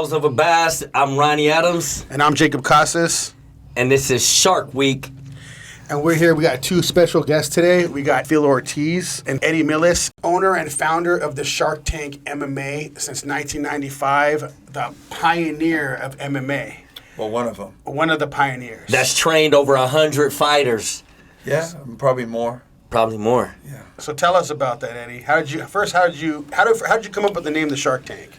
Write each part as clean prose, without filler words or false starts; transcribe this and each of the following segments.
Jaws of a Bass. I'm Ronnie Adams. And I'm Jacob Casas. And this is Shark Week. And we're here. We got two special guests today. We got Phil Ortiz and Eddy Millis, owner and founder of the Shark Tank MMA since 1995, the pioneer of MMA. Well, one of them. One of the pioneers. That's trained over 100 fighters. Yeah, probably more. Probably more. Yeah. So tell us about that, Eddy. How did you come up with the name the Shark Tank?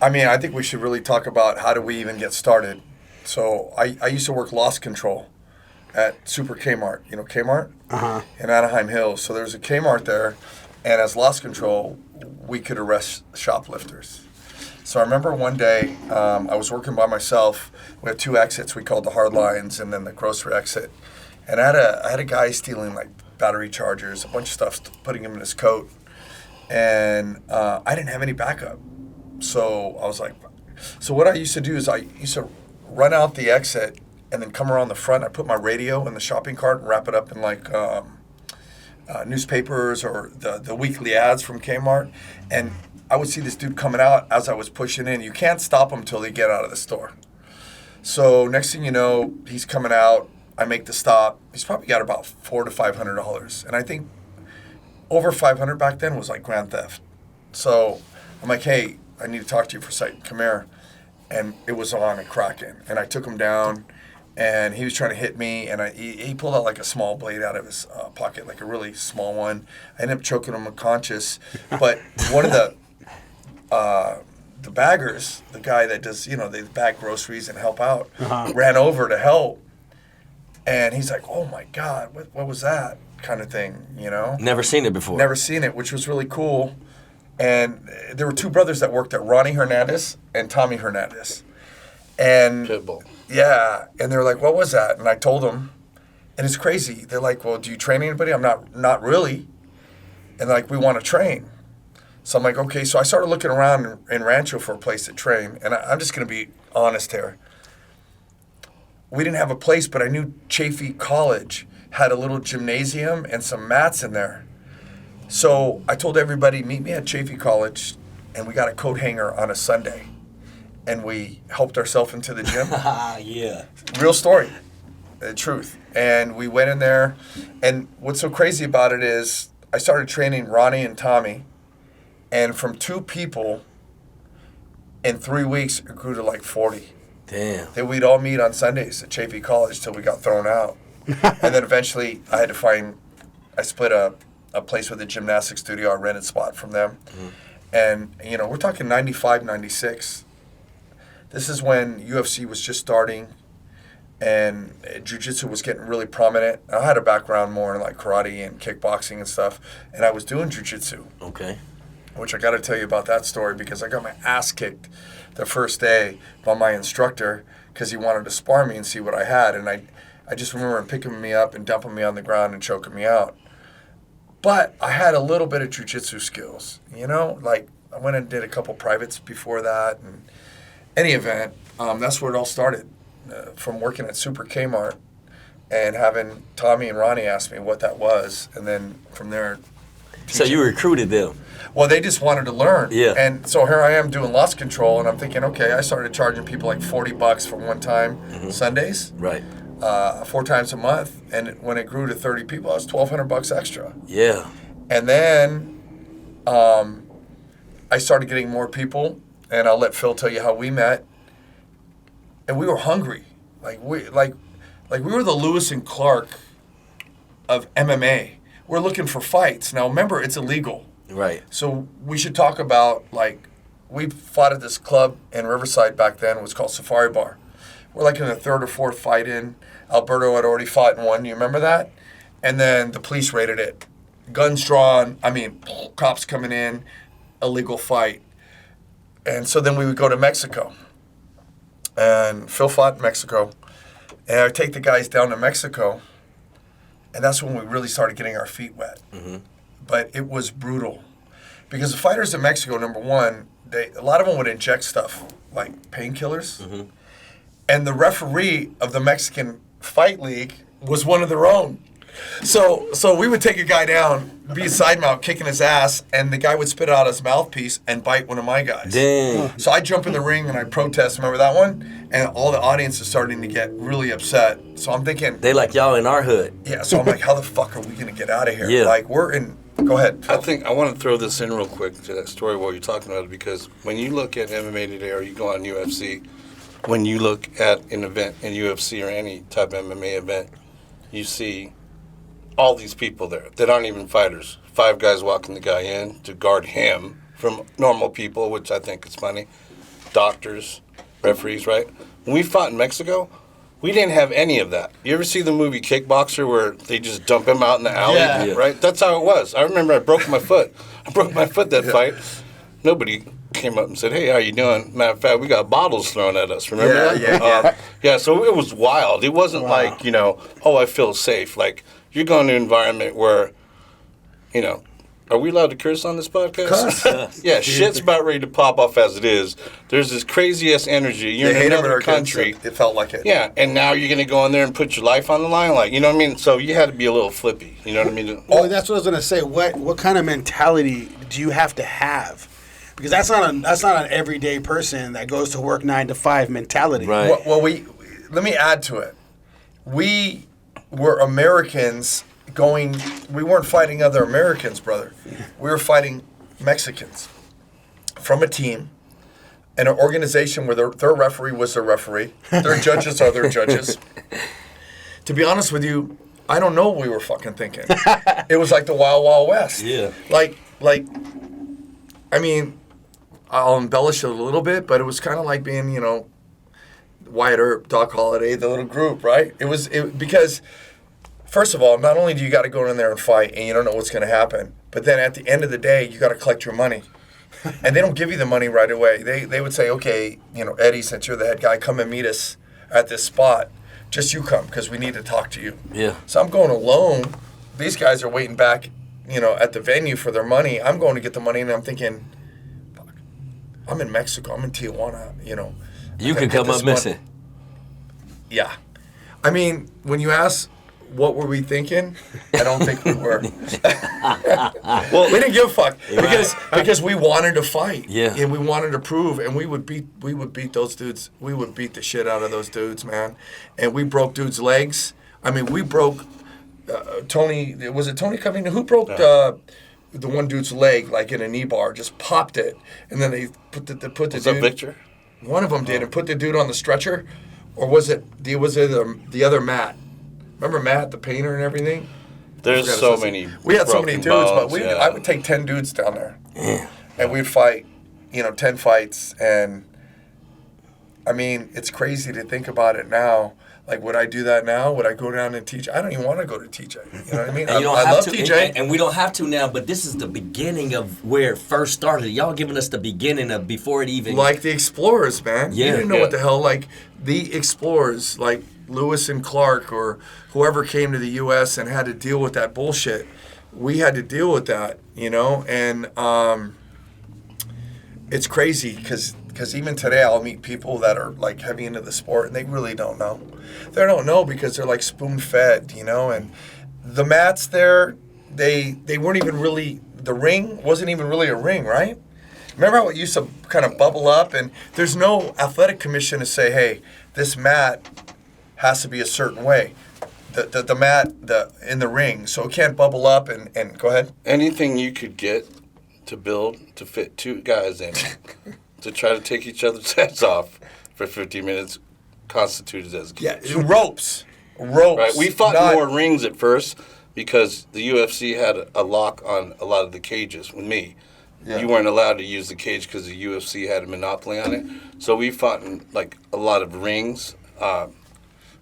I mean, I think we should really talk about how do we even get started. So I used to work loss control at Super Kmart. You know Kmart? In Anaheim Hills. So there's a Kmart there, and as loss control, we could arrest shoplifters. So I remember one day I was working by myself. We had two exits. We called the hard lines and then the grocery exit. And I had a guy stealing like battery chargers, a bunch of stuff, putting them in his coat. And I didn't have any backup. So I was like, so what I used to do is I used to run out the exit and then come around the front. I put my radio in the shopping cart and wrap it up in like newspapers or the weekly ads from Kmart. And I would see this dude coming out as I was pushing in. You can't stop him till they get out of the store. So next thing you know, he's coming out. I make the stop. He's probably got about $400 to $500. And I think over $500 back then was like grand theft. So I'm like, hey, I need to talk to you for a second. Come here. And it was on and cracking. And I took him down. And he was trying to hit me, and he pulled out like a small blade out of his pocket, like a really small one. I ended up choking him unconscious. But one of the baggers, the guy that does, they bag groceries and help out, ran over to help. And he's like, oh, my God, what was that kind of thing, Never seen it before. Never seen it, which was really cool. And there were two brothers that worked there, Ronnie Hernandez and Tommy Hernandez. And Pitbull. Yeah, and they were like, what was that? And I told them, and it's crazy. They're like, well, do you train anybody? I'm not really. And they're like, we want to train. So I'm like, okay. So I started looking around in Rancho for a place to train. And I'm just going to be honest here. We didn't have a place, but I knew Chaffee College had a little gymnasium and some mats in there. So I told everybody, meet me at Chaffee College, and we got a coat hanger on a Sunday. And we helped ourselves into the gym. Yeah. Real story. The truth. And we went in there. And what's so crazy about it is I started training Ronnie and Tommy. And from 2 people, in 3 weeks, it grew to like 40. Damn. Then we'd all meet on Sundays at Chaffee College till we got thrown out. And then eventually I split a place with a gymnastics studio, a rented spot from them. And, we're talking 95, 96. This is when UFC was just starting and jiu-jitsu was getting really prominent. I had a background more in like karate and kickboxing and stuff, and I was doing jiu-jitsu. Okay. Which I got to tell you about that story because I got my ass kicked the first day by my instructor because he wanted to spar me and see what I had. And I just remember him picking me up and dumping me on the ground and choking me out. But I had a little bit of jiu-jitsu skills, like I went and did a couple privates before that. And any event, that's where it all started, from working at Super Kmart and having Tommy and Ronnie ask me what that was, and then from there. So you recruited them? Well, they just wanted to learn. Yeah. And so here I am doing loss control, and I'm thinking, okay, I started charging people like $40 for one time, Sundays. Right. 4 times a month, and when it grew to 30 people, I was $1,200 extra. Yeah. And then I started getting more people. And I'll let Phil tell you how we met. And we were hungry. Like we were the Lewis and Clark of MMA. We're looking for fights. Now remember, it's illegal. Right. So we should talk about, we fought at this club in Riverside back then. It was called Safari Bar. We're like in the 3rd or 4th fight in. Alberto had already fought in one. You remember that? And then the police raided it. Guns drawn. Cops coming in. Illegal fight. And so then we would go to Mexico. And Phil fought in Mexico. And I take the guys down to Mexico. And that's when we really started getting our feet wet. But it was brutal. Because the fighters in Mexico, number one, a lot of them would inject stuff, like painkillers. And the referee of the Mexican Fight League was one of their own. So we would take a guy down, be a side mount, kicking his ass, and the guy would spit out his mouthpiece and bite one of my guys. Damn. So I jump in the ring and I protest. Remember that one? And all the audience is starting to get really upset. So I'm thinking, They like y'all in our hood. yeah. So I'm like, how the fuck are we gonna get out of here? Yeah. Like we're in. Go ahead. I think I want to throw this in real quick to that story while you're talking about it, because when you look at MMA today or you go on UFC, when you look at an event in UFC or any type of MMA event, you see all these people there that aren't even fighters. 5 guys walking the guy in to guard him from normal people, which I think is funny. Doctors, referees, right? When we fought in Mexico, we didn't have any of that. You ever see the movie Kickboxer where they just dump him out in the alley? Yeah. Right? That's how it was. I remember I broke my foot. I broke my foot that fight. Nobody came up and said, hey, how you doing? Matter of fact, we got bottles thrown at us. Remember that? Yeah, so it was wild. It wasn't like, oh, I feel safe. Like, you're going to an environment where, are we allowed to curse on this podcast? Yeah, shit's about ready to pop off as it is. There's this crazy-ass energy. You're They in hate another Americans. country. It felt like it. Yeah, and now you're going to go in there and put your life on the line? Like, you know what I mean? So you had to be a little flippy. You know what I mean? Oh, that's what I was gonna say. What kind of mentality do you have to have? Because that's not an everyday person that goes to work 9 to 5 mentality. Right. Well, let me add to it. We were Americans going. We weren't fighting other Americans, brother. We were fighting Mexicans from a team, and an organization where their referee was their referee. Their judges are their judges. To be honest with you, I don't know what we were fucking thinking. It was like the Wild Wild West. Yeah. Like, I mean, I'll embellish it a little bit, but it was kind of like being, Wyatt Earp, Doc Holliday, the little group, right? Because, first of all, not only do you got to go in there and fight, and you don't know what's going to happen, but then at the end of the day, you got to collect your money. And they don't give you the money right away. They would say, okay, Eddy, since you're the head guy, come and meet us at this spot. Just you come, because we need to talk to you. Yeah. So I'm going alone. These guys are waiting back, at the venue for their money. I'm going to get the money, and I'm thinking, fuck, I'm in Mexico. I'm in Tijuana, You could come up missing. Yeah. I mean, when you ask what were we thinking, I don't think we were. Well, we didn't give a fuck because we wanted to fight. Yeah. And we wanted to prove, and we would beat those dudes. We would beat the shit out of those dudes, man. And we broke dudes' legs. I mean, we broke Tony. Was it Tony Covington? Who broke the one dude's leg like in a knee bar? Just popped it, and then they put the Was dude. that Victor? One of them did, and put the dude on the stretcher, or was it the other Matt? Remember Matt, the painter and everything? There's so many. We had so many broken dudes, but bones, I would take 10 dudes down there, and we'd fight, 10 fights, and I mean, it's crazy to think about it now. Like, would I do that now? Would I go down and teach? I don't even want to go to TJ. You know what I mean? And you don't I have love to, TJ. and we don't have to now, but this is the beginning of where it first started. Y'all giving us the beginning of before it even... Like the Explorers, man. Yeah. You didn't know what the hell, like, the Explorers, like Lewis and Clark or whoever came to the U.S. and had to deal with that bullshit. We had to deal with that, and it's crazy because even today I'll meet people that are like heavy into the sport and they really don't know. They don't know because they're like spoon-fed, and the mats there, they weren't even really, the ring wasn't even really a ring, right? Remember how it used to kind of bubble up, and there's no athletic commission to say, hey, this mat has to be a certain way. The mat in the ring, so it can't bubble up and go ahead. Anything you could get to build to fit 2 guys in to try to take each other's heads off for 50 minutes constituted as a cage. Yeah, ropes. Right. We fought more rings at first because the UFC had a lock on a lot of the cages with me. Yeah. You weren't allowed to use the cage because the UFC had a monopoly on it. So we fought in like a lot of rings.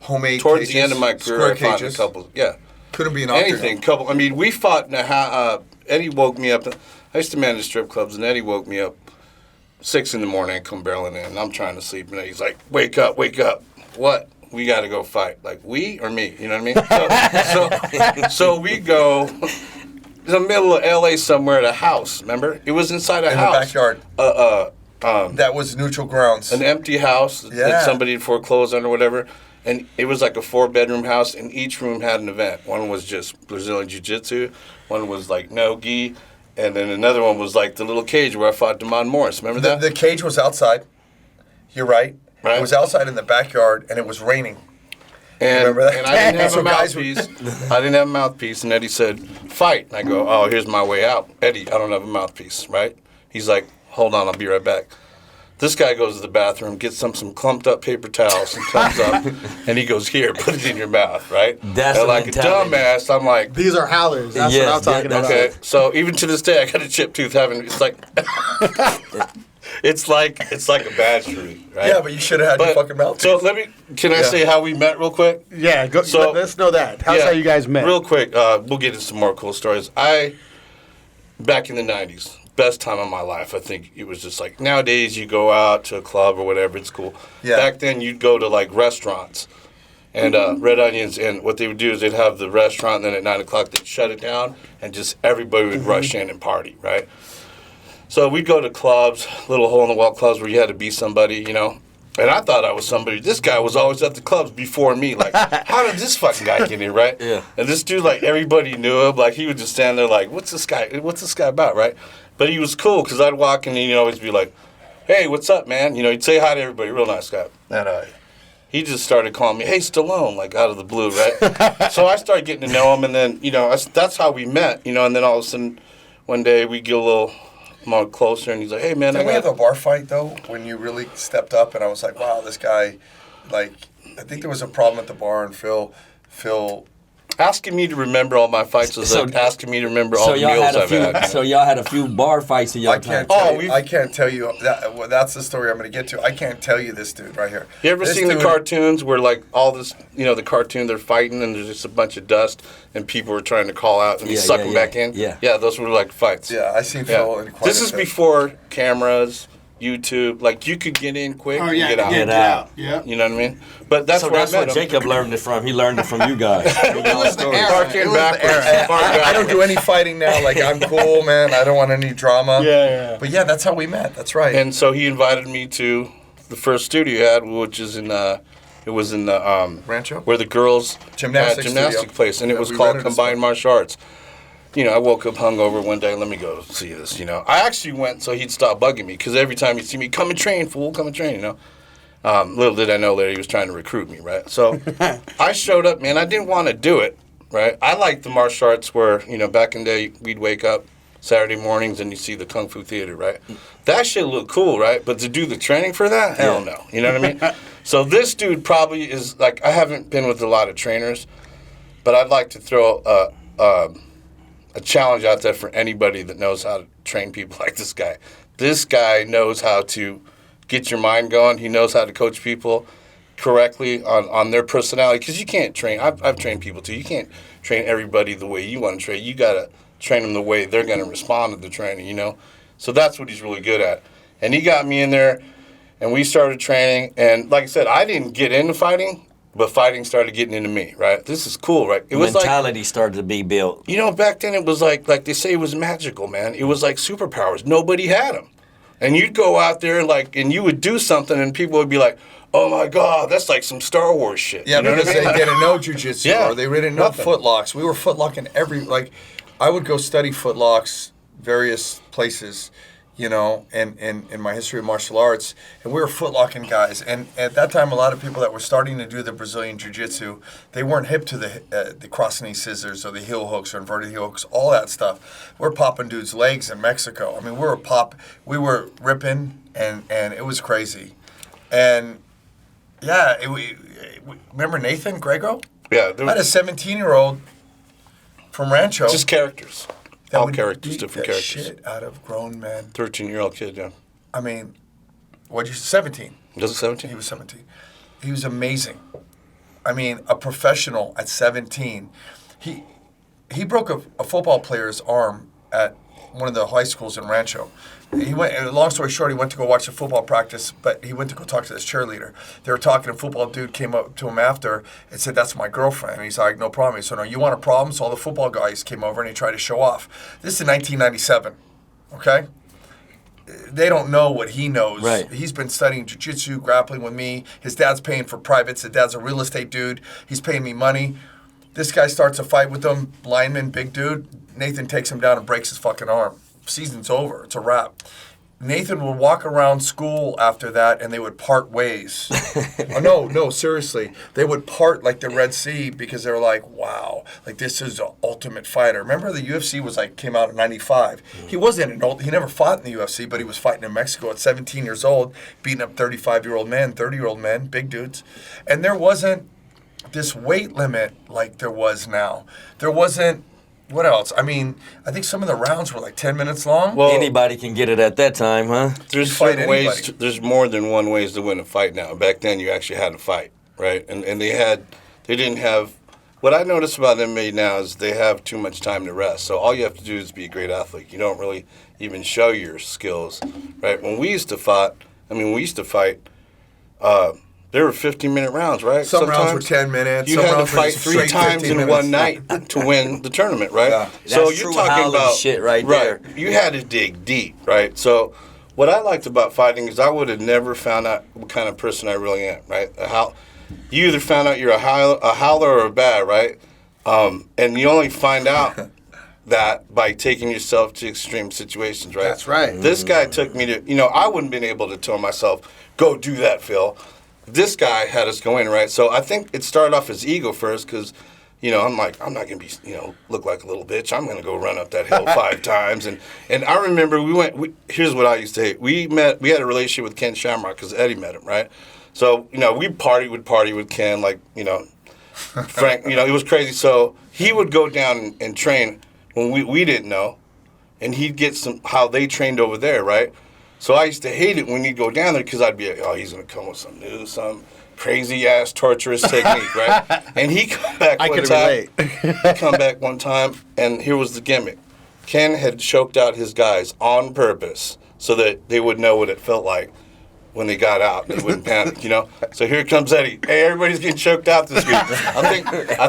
Homemade towards cages, the end of my career, I fought in a cages. couple. Yeah. Couldn't be an anything. octagon. I mean, we fought in Eddy woke me up. I used to manage strip clubs, and Eddy woke me up 6 in the morning and come barreling in. And I'm trying to sleep, and he's like, wake up, wake up. What? We got to go fight. Like, we or me? You know what I mean? So we go in the middle of L.A. somewhere at a house, remember? It was inside a house. In the backyard. That was neutral grounds. An empty house that somebody had foreclosed on or whatever. And it was like a 4-bedroom house, and each room had an event. One was just Brazilian Jiu-Jitsu, one was like no-gi, and then another one was like the little cage where I fought Damon Morris. Remember that? The cage was outside. You're right. Right. It was outside in the backyard, and it was raining. And, Remember that? and I didn't have So a guys mouthpiece. I didn't have a mouthpiece, and Eddie said, fight. And I go, oh, here's my way out. Eddie, I don't have a mouthpiece, right? He's like, hold on, I'll be right back. This guy goes to the bathroom, gets some clumped up paper towels and comes up, and he goes, here, put it in your mouth, right? That's and the like mentality. a dumbass, I'm like, These are howlers. That's Yes, what I'm talking that- about. okay. So even to this day, I got a chipped tooth having, it's like, it's like a bad streak, right? Yeah, but you should have had your fucking mouth. So can I say how we met real quick? Yeah, go, So- let's know that. How's Yeah, how you guys met? Real quick, we'll get into some more cool stories. Back in the 90s, best time of my life, I think it was just like, nowadays you go out to a club or whatever, it's cool. Yeah. Back then you'd go to like restaurants and Red Onions, and what they would do is they'd have the restaurant, and then at 9 o'clock they'd shut it down, and just everybody would rush in and party, right? So we'd go to clubs, little hole-in-the-wall clubs where you had to be somebody, you know. And I thought I was somebody. This guy was always at the clubs before me. Like, how did this fucking guy get in, right? Yeah. And this dude, like, everybody knew him. Like, he would just stand there like, what's this guy about, right? But he was cool because I'd walk in and he'd always be like, hey, what's up, man? You know, he'd say hi to everybody. Real nice guy. And he just started calling me, hey, Stallone, like, out of the blue, right? So I started getting to know him, and then, you know, that's how we met, you know. And then all of a sudden, one day we get a little more closer, and he's like, hey, man. Didn't we have a bar fight, though, when you really stepped up, and I was like, wow, this guy, like, I think there was a problem at the bar, and Phil, asking me to remember all my fights was like asking me to remember all the meals I've had. So y'all had a few bar fights in your I time. can't tell you that. Well, that's the story I'm going to get to. I can't tell you this dude right here. You ever This seen the dude- cartoons where like all this, you know, the cartoon they're fighting and there's just a bunch of dust and people are trying to call out and Yeah, suck yeah, them yeah. back in? Yeah. Yeah, those were like fights. Yeah, I seen Yeah. Phil. In quite This a is bit. before cameras, YouTube. Like you could get in quick Oh, and yeah, get out. Get out. Yeah. You know what I mean? But that's So where that's I met where him. Jacob learned it from. He learned it from you guys. Park in backwards. I don't do any fighting now. Like, I'm cool, man. I don't want any drama. Yeah. But yeah, that's how we met. That's right. And so he invited me to the first studio he had, which is in it was in the Rancho? where the girls Gymnastics had gymnastic studio. place, and it Yeah, was we called rented a Combined spot. Martial Arts. You know, I woke up hungover one day. Let me go see this. You know, I actually went so he'd stop bugging me because every time he'd see me, come and train, fool, come and train. You know. Little did I know that he was trying to recruit me, right? So I showed up, man. I didn't want to do it, right? I liked the martial arts where, you know, back in the day, we'd wake up Saturday mornings and you see the Kung Fu Theater, right? That shit looked cool, right? But to do the training for that, hell no. You know what I mean? So this dude probably is, like, I haven't been with a lot of trainers, but I'd like to throw a challenge out there for anybody that knows how to train people like this guy. This guy knows how to get your mind going. He knows how to coach people correctly on their personality. Because you can't train. I've trained people too. You can't train everybody the way you want to train. You got to train them the way they're going to respond to the training, you know. So that's what he's really good at. And he got me in there, and we started training. And like I said, I didn't get into fighting, but fighting started getting into me, right? This is cool, right? It was like, Mentality started to be built. you know, back then it was like they say it was magical, man. It was like superpowers. Nobody had them. And you'd go out there and you would do something and people would be like, oh my God, that's like some Star Wars shit. Yeah, you know because what I mean? they didn't know jujitsu Yeah, or they didn't know nothing. footlocks. We were footlocking I would go study footlocks various places, you know, in my history of martial arts, and we were footlocking guys. And at that time, a lot of people that were starting to do the Brazilian jiu-jitsu, they weren't hip to the cross-knee scissors or the heel hooks or inverted heel hooks, all that stuff. We're popping dudes' legs in Mexico. I mean, we were ripping, and it was crazy. And yeah, remember Nathan Grego? Yeah, I had a 17-year-old from Rancho. just characters. that All would characters, beat different the characters. shit out of grown men. 13-year-old kid, yeah. I mean, what'd you say? 17. Was it 17? He was 17. He was amazing. I mean, a professional at 17. He broke a football player's arm at one of the high schools in Rancho. He went. Long story short, he went to go watch the football practice, but he went to go talk to this cheerleader. They were talking. A football dude came up to him after and said, "That's my girlfriend." And he's like, "No problem." He said, "No, you want a problem?" So all the football guys came over and he tried to show off. This is in 1997. Okay. they don't know what he knows. Right. He's been studying jiu-jitsu, grappling with me. His dad's paying for privates. His dad's a real estate dude. He's paying me money. This guy starts a fight with him, lineman, big dude. Nathan takes him down and breaks his fucking arm. Season's over. It's a wrap. Nathan would walk around school after that, and they would part ways. Oh, no, seriously. They would part like the Red Sea because they were like, wow, like this is the ultimate fighter. Remember the UFC was like, came out in 95. He wasn't he never fought in the UFC, but he was fighting in Mexico at 17 years old, beating up 35-year-old men, 30-year-old men, big dudes. And there wasn't this weight limit like there was now. There wasn't, what else? I mean, I think some of the rounds were like 10 minutes long. Well, Anybody can get it at that time, huh? there's You fight certain ways. anybody. There's more than one ways to win a fight now. Back then, you actually had to fight, right? And they didn't have. What I notice about MMA now is they have too much time to rest. So all you have to do is be a great athlete. You don't really even show your skills, right? When we used to fight, there were 15-minute rounds, right? Some rounds Sometimes were 10 minutes. You some had to rounds were fight just 3 straight times 15 in minutes. one night to win the tournament, right? Yeah. So That's you're true talking Holland about shit right there. You had to dig deep, right? So what I liked about fighting is I would have never found out what kind of person I really am, right? You either found out you're a howler or a bad, right? And you only find out that by taking yourself to extreme situations, right? That's right. This guy took me to, I wouldn't been able to tell myself, go do that, Phil. This guy had us going, right? So I think it started off as ego first because, I'm like, I'm not going to be, look like a little bitch. I'm going to go run up that hill 5 times. And I remember here's what I used to hate. We had a relationship with Ken Shamrock because Eddy met him, right? So, we party with Ken, like, Frank, it was crazy. So he would go down and train when we didn't know, and he'd get how they trained over there, right? So I used to hate it when he'd go down there because I'd be like, oh, he's going to come with some crazy-ass torturous technique, right? And he come back one time, and here was the gimmick. Ken had choked out his guys on purpose so that they would know what it felt like when they got out. They wouldn't panic, So here comes Eddy. Hey, everybody's getting choked out this week. I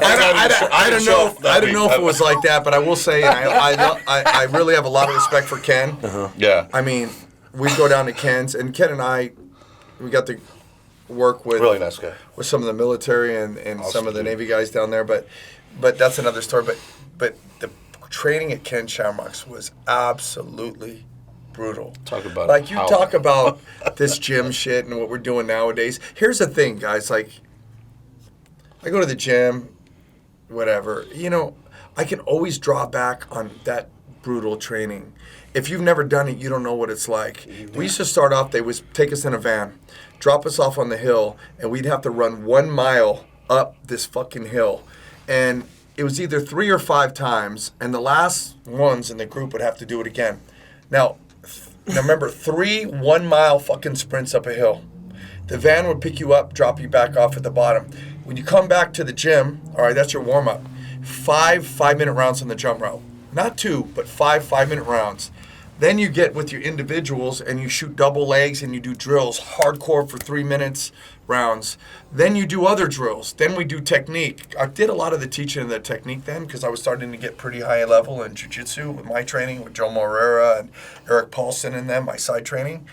don't know if it was like that, but I will say, I really have a lot of respect for Ken. Yeah. I mean, we go down to Ken's, and Ken and I, we got to work with Really nice guy. with some of the military and some of the Navy guys down there, but that's another story. But the training at Ken Shamrock's was absolutely brutal. Talk about like you how- talk about this gym shit and what we're doing nowadays. Here's the thing, guys. Like, I go to the gym, whatever. I can always draw back on that brutal training. If you've never done it, you don't know what it's like. We used to start off, they would take us in a van, drop us off on the hill, and we'd have to run 1 mile up this fucking hill. And it was either 3 or 5 times, and the last ones in the group would have to do it again. Now remember, 3 1-mile fucking sprints up a hill. The van would pick you up, drop you back off at the bottom. When you come back to the gym, all right, that's your warm-up. 5 5-minute rounds on the jump rope. Not 2, but 5 5-minute rounds. Then you get with your individuals and you shoot double legs and you do drills, hardcore for 3 minutes rounds. Then you do other drills. Then we do technique. I did a lot of the teaching of the technique then because I was starting to get pretty high level in jiu-jitsu with my training with Joe Moreira and Eric Paulson and them, my side training.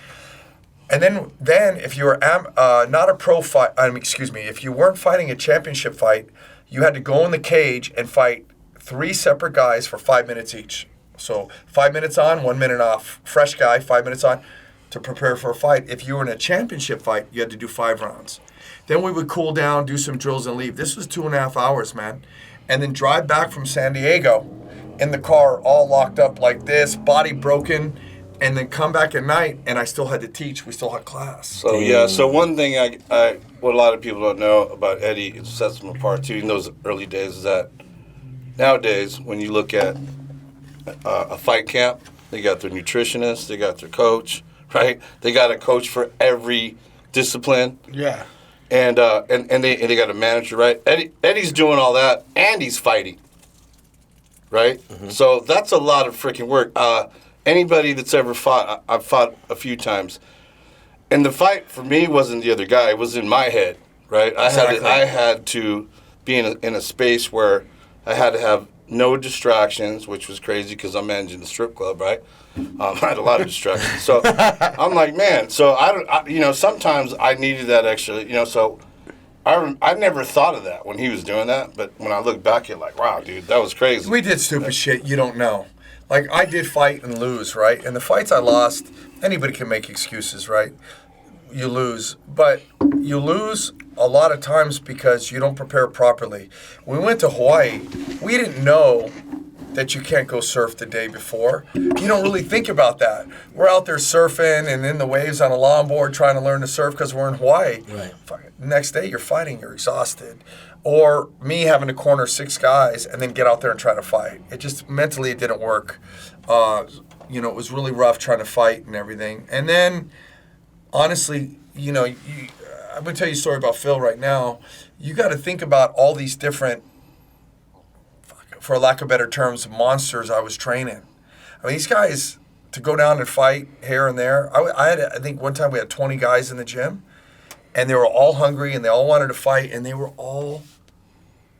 And then if you were not a pro fight, if you weren't fighting a championship fight, you had to go in the cage and fight 3 separate guys for 5 minutes each. So 5 minutes on, 1 minute off. Fresh guy, 5 minutes on to prepare for a fight. If you were in a championship fight, you had to do 5 rounds. Then we would cool down, do some drills, and leave. This was 2.5 hours, man. And then drive back from San Diego in the car, all locked up like this, body broken, and then come back at night, and I still had to teach. We still had class. So one thing what a lot of people don't know about Eddy, it sets him apart too in those early days, is that nowadays when you look at a fight camp, they got their nutritionist, they got their coach, right? They got a coach for every discipline. Yeah. And they got a manager, right? Eddy's doing all that, and he's fighting, right? Mm-hmm. So that's a lot of freaking work. Anybody that's ever fought, I've fought a few times, and the fight for me wasn't the other guy; it was in my head, right? Exactly. I had to be in a space where I had to have no distractions, which was crazy because I'm managing the strip club, right? I had a lot of distractions. So I'm like, man, so sometimes I needed that extra, so I never thought of that when he was doing that. But when I look back, you're like, wow, dude, that was crazy. We did stupid shit you don't know. Like, I did fight and lose, right? And the fights I lost, anybody can make excuses, right? You lose. But you lose a lot of times because you don't prepare properly. When we went to Hawaii, we didn't know that you can't go surf the day before. You don't really think about that. We're out there surfing and in the waves on a longboard trying to learn to surf because we're in Hawaii. Right. Next day, you're fighting, you're exhausted. Or me having to corner 6 guys and then get out there and try to fight. It just, mentally, it didn't work. It was really rough trying to fight and everything. And then, honestly, I'm going to tell you a story about Phil right now. You got to think about all these different, for lack of better terms, monsters I was training. I mean, these guys, to go down and fight here and there, I think one time we had 20 guys in the gym, and they were all hungry, and they all wanted to fight, and they were all,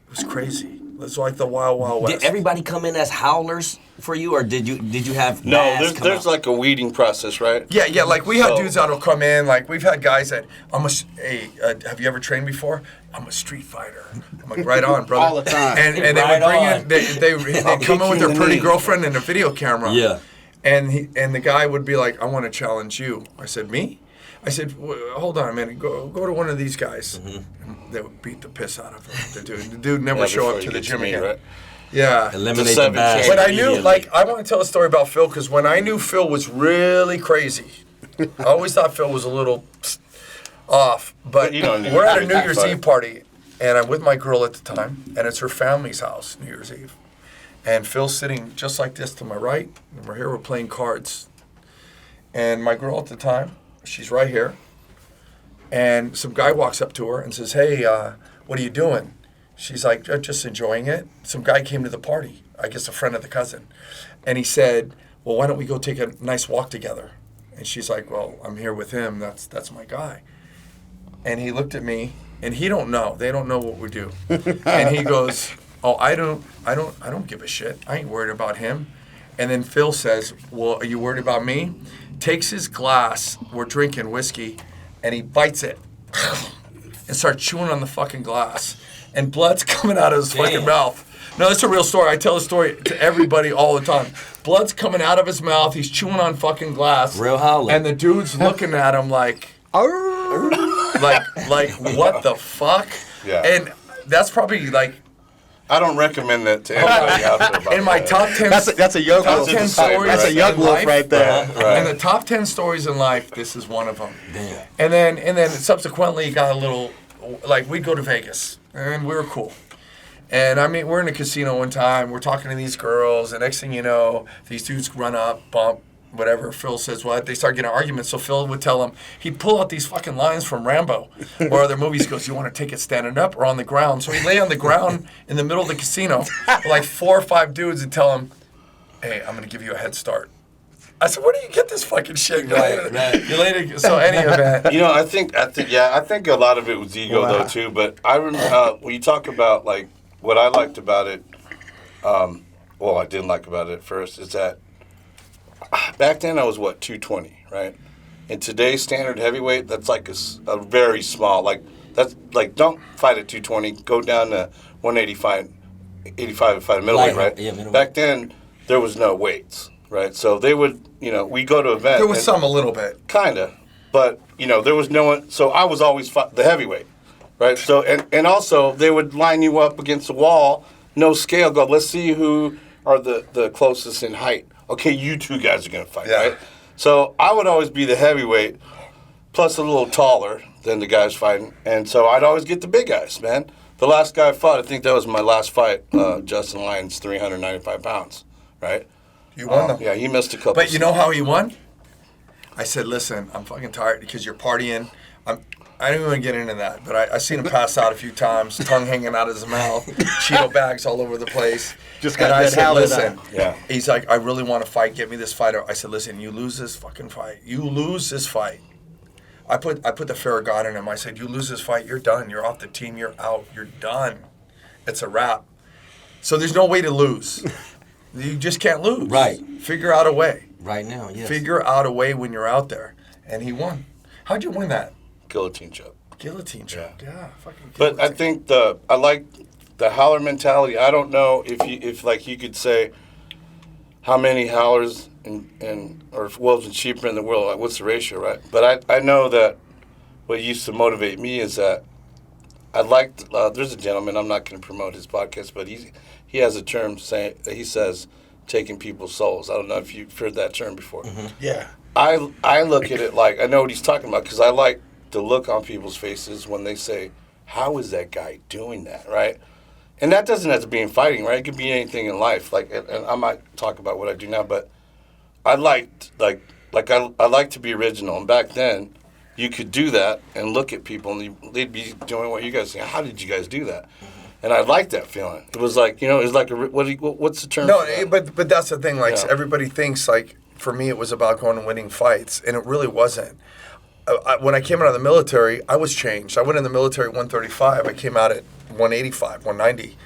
it was crazy. It was like the Wild Wild West. Did everybody come in as howlers for you, or did you have No, mass come there's out? like a weeding process, right? Yeah, like we have dudes that'll come in, like we've had guys that, have you ever trained before? I'm a street fighter. I'm like, right on, brother. All the time. And they Right would bring on. in, they'd come in with their pretty girlfriend and a video camera. Yeah. And the guy would be like, I want to challenge you. I said, me? I said, hold on a minute. Go to one of these guys. And they would beat the piss out of him. The dude never show before up to you the get gym me, again. right? Yeah. Eliminate The the 7K. bass. But I knew, immediately. I want to tell a story about Phil because when I knew Phil was really crazy, I always thought Phil was a little off. But you don't need we're to at a be New that Year's far. Eve party, and I'm with my girl at the time, and it's her family's house, New Year's Eve. And Phil's sitting just like this to my right, and we're here, we're playing cards. And my girl at the time, she's right here, and some guy walks up to her and says, hey, what are you doing? She's like, just enjoying it. Some guy came to the party, I guess a friend of the cousin. And he said, well, why don't we go take a nice walk together? And she's like, well, I'm here with him. That's my guy. And he looked at me, and he don't know. They don't know what we do. And he goes, oh, I don't give a shit. I ain't worried about him. And then Phil says, well, are you worried about me? Takes his glass, we're drinking whiskey, and he bites it and starts chewing on the fucking glass. And blood's coming out of his fucking mouth. No, that's a real story. I tell the story to everybody all the time. Blood's coming out of his mouth. He's chewing on fucking glass. Real howler. And the dude's looking at him like what the fuck? Yeah. And that's probably like I don't recommend that to anybody out there. by in the my way. top 10. That's a young top wolf. 10 That's a stories. That's a young in wolf life. right there. Right. And the top 10 stories in life, this is one of them. Damn. And then subsequently it got a little, like we'd go to Vegas and we were cool. And I mean, we're in a casino one time, we're talking to these girls, and next thing you know, these dudes run up, bump, whatever. Phil says, what? They start getting arguments. So Phil would tell them, he'd pull out these fucking lines from Rambo or other movies. He goes, you want to take it standing up or on the ground? So he'd lay on the ground in the middle of the casino with like 4 or 5 dudes and tell them, hey, I'm going to give you a head start. I said, where do you get this fucking shit? Right. You later. So any event. I think a lot of it was ego though too. But I remember when you talk about like what I liked about it. I didn't like about it at first is that back then I was 220, right? In today's standard heavyweight, that's like a very small, like that's like don't fight at 220, go down to 185, 85 and fight a middleweight, right? Yeah, middleweight. Back then there was no weights, right? So they would, we go to events. There was some a little bit. Kinda, but there was no one. So I was always the heavyweight, right? So and also they would line you up against the wall, no scale. Go, let's see who are the closest in height. Okay, you two guys are gonna fight, right? So I would always be the heavyweight, plus a little taller than the guys fighting, and so I'd always get the big guys, man. The last guy I fought, I think that was my last fight. Justin Lyons, 395 pounds, right? You won them. Yeah, he missed a couple. But you know how he won? I said, listen, I'm fucking tired because you're partying. I don't even get into that, but I seen him pass out a few times, tongue hanging out of his mouth, Cheeto bags all over the place. Just got and I that said, howler listen. down. Yeah. He's like, I really want to fight. Get me this fighter. I said, listen, you lose this fucking fight. You lose this fight. I put the fear of God in him. I said, you lose this fight, you're done. You're off the team. You're out. You're done. It's a wrap. So there's no way to lose. You just can't lose. Right. Figure out a way. Right now, yes. Figure out a way when you're out there. And he won. How'd you win that? Guillotine choke. Guillotine choke. Yeah, fucking But I guillotine. think I like the howler mentality. I don't know if like you could say how many howlers or wolves and sheep are in the world. Like, what's the ratio, right? But I know that what used to motivate me is that I liked. There's a gentleman. I'm not going to promote his podcast, but he has a term saying he says taking people's souls. I don't know if you've heard that term before. Mm-hmm. Yeah. I look at it like I know what he's talking about because I like the look on people's faces when they say, "How is that guy doing that?" Right? And that doesn't have to be in fighting, right? It could be anything in life. Like, and I might talk about what I do now, but I liked I like to be original. And back then, you could do that and look at people, and they'd be doing what you guys say. How did you guys do that? And I liked that feeling. It was like, it was like what's the term? No, for that? but that's the thing. Like Yeah. everybody thinks like for me it was about going and winning fights, and it really wasn't. When I came out of the military, I was changed. I went in the military at 135. I came out at 185, 190.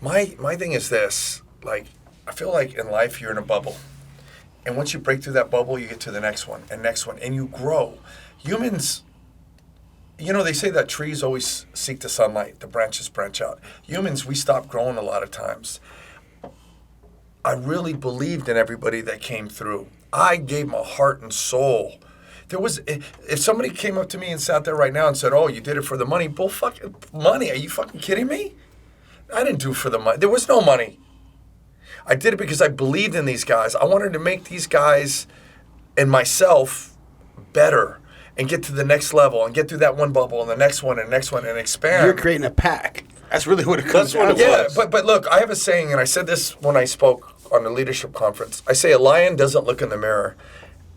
My thing is this: like I feel like in life you're in a bubble, and once you break through that bubble, you get to the next one, and you grow. Humans. They say that trees always seek the sunlight, the branches branch out. Humans, we stop growing a lot of times. I really believed in everybody that came through. I gave my heart and soul. If somebody came up to me and sat there right now and said, "Oh, you did it for the money," bull fucking money. Are you fucking kidding me? I didn't do it for the money. There was no money. I did it because I believed in these guys. I wanted to make these guys and myself better and get to the next level and get through that one bubble and the next one and expand. You're creating a pack. That's really what it comes That's what down it to. Yeah, was. but look, I have a saying, and I said this when I spoke on the leadership conference. I say a lion doesn't look in the mirror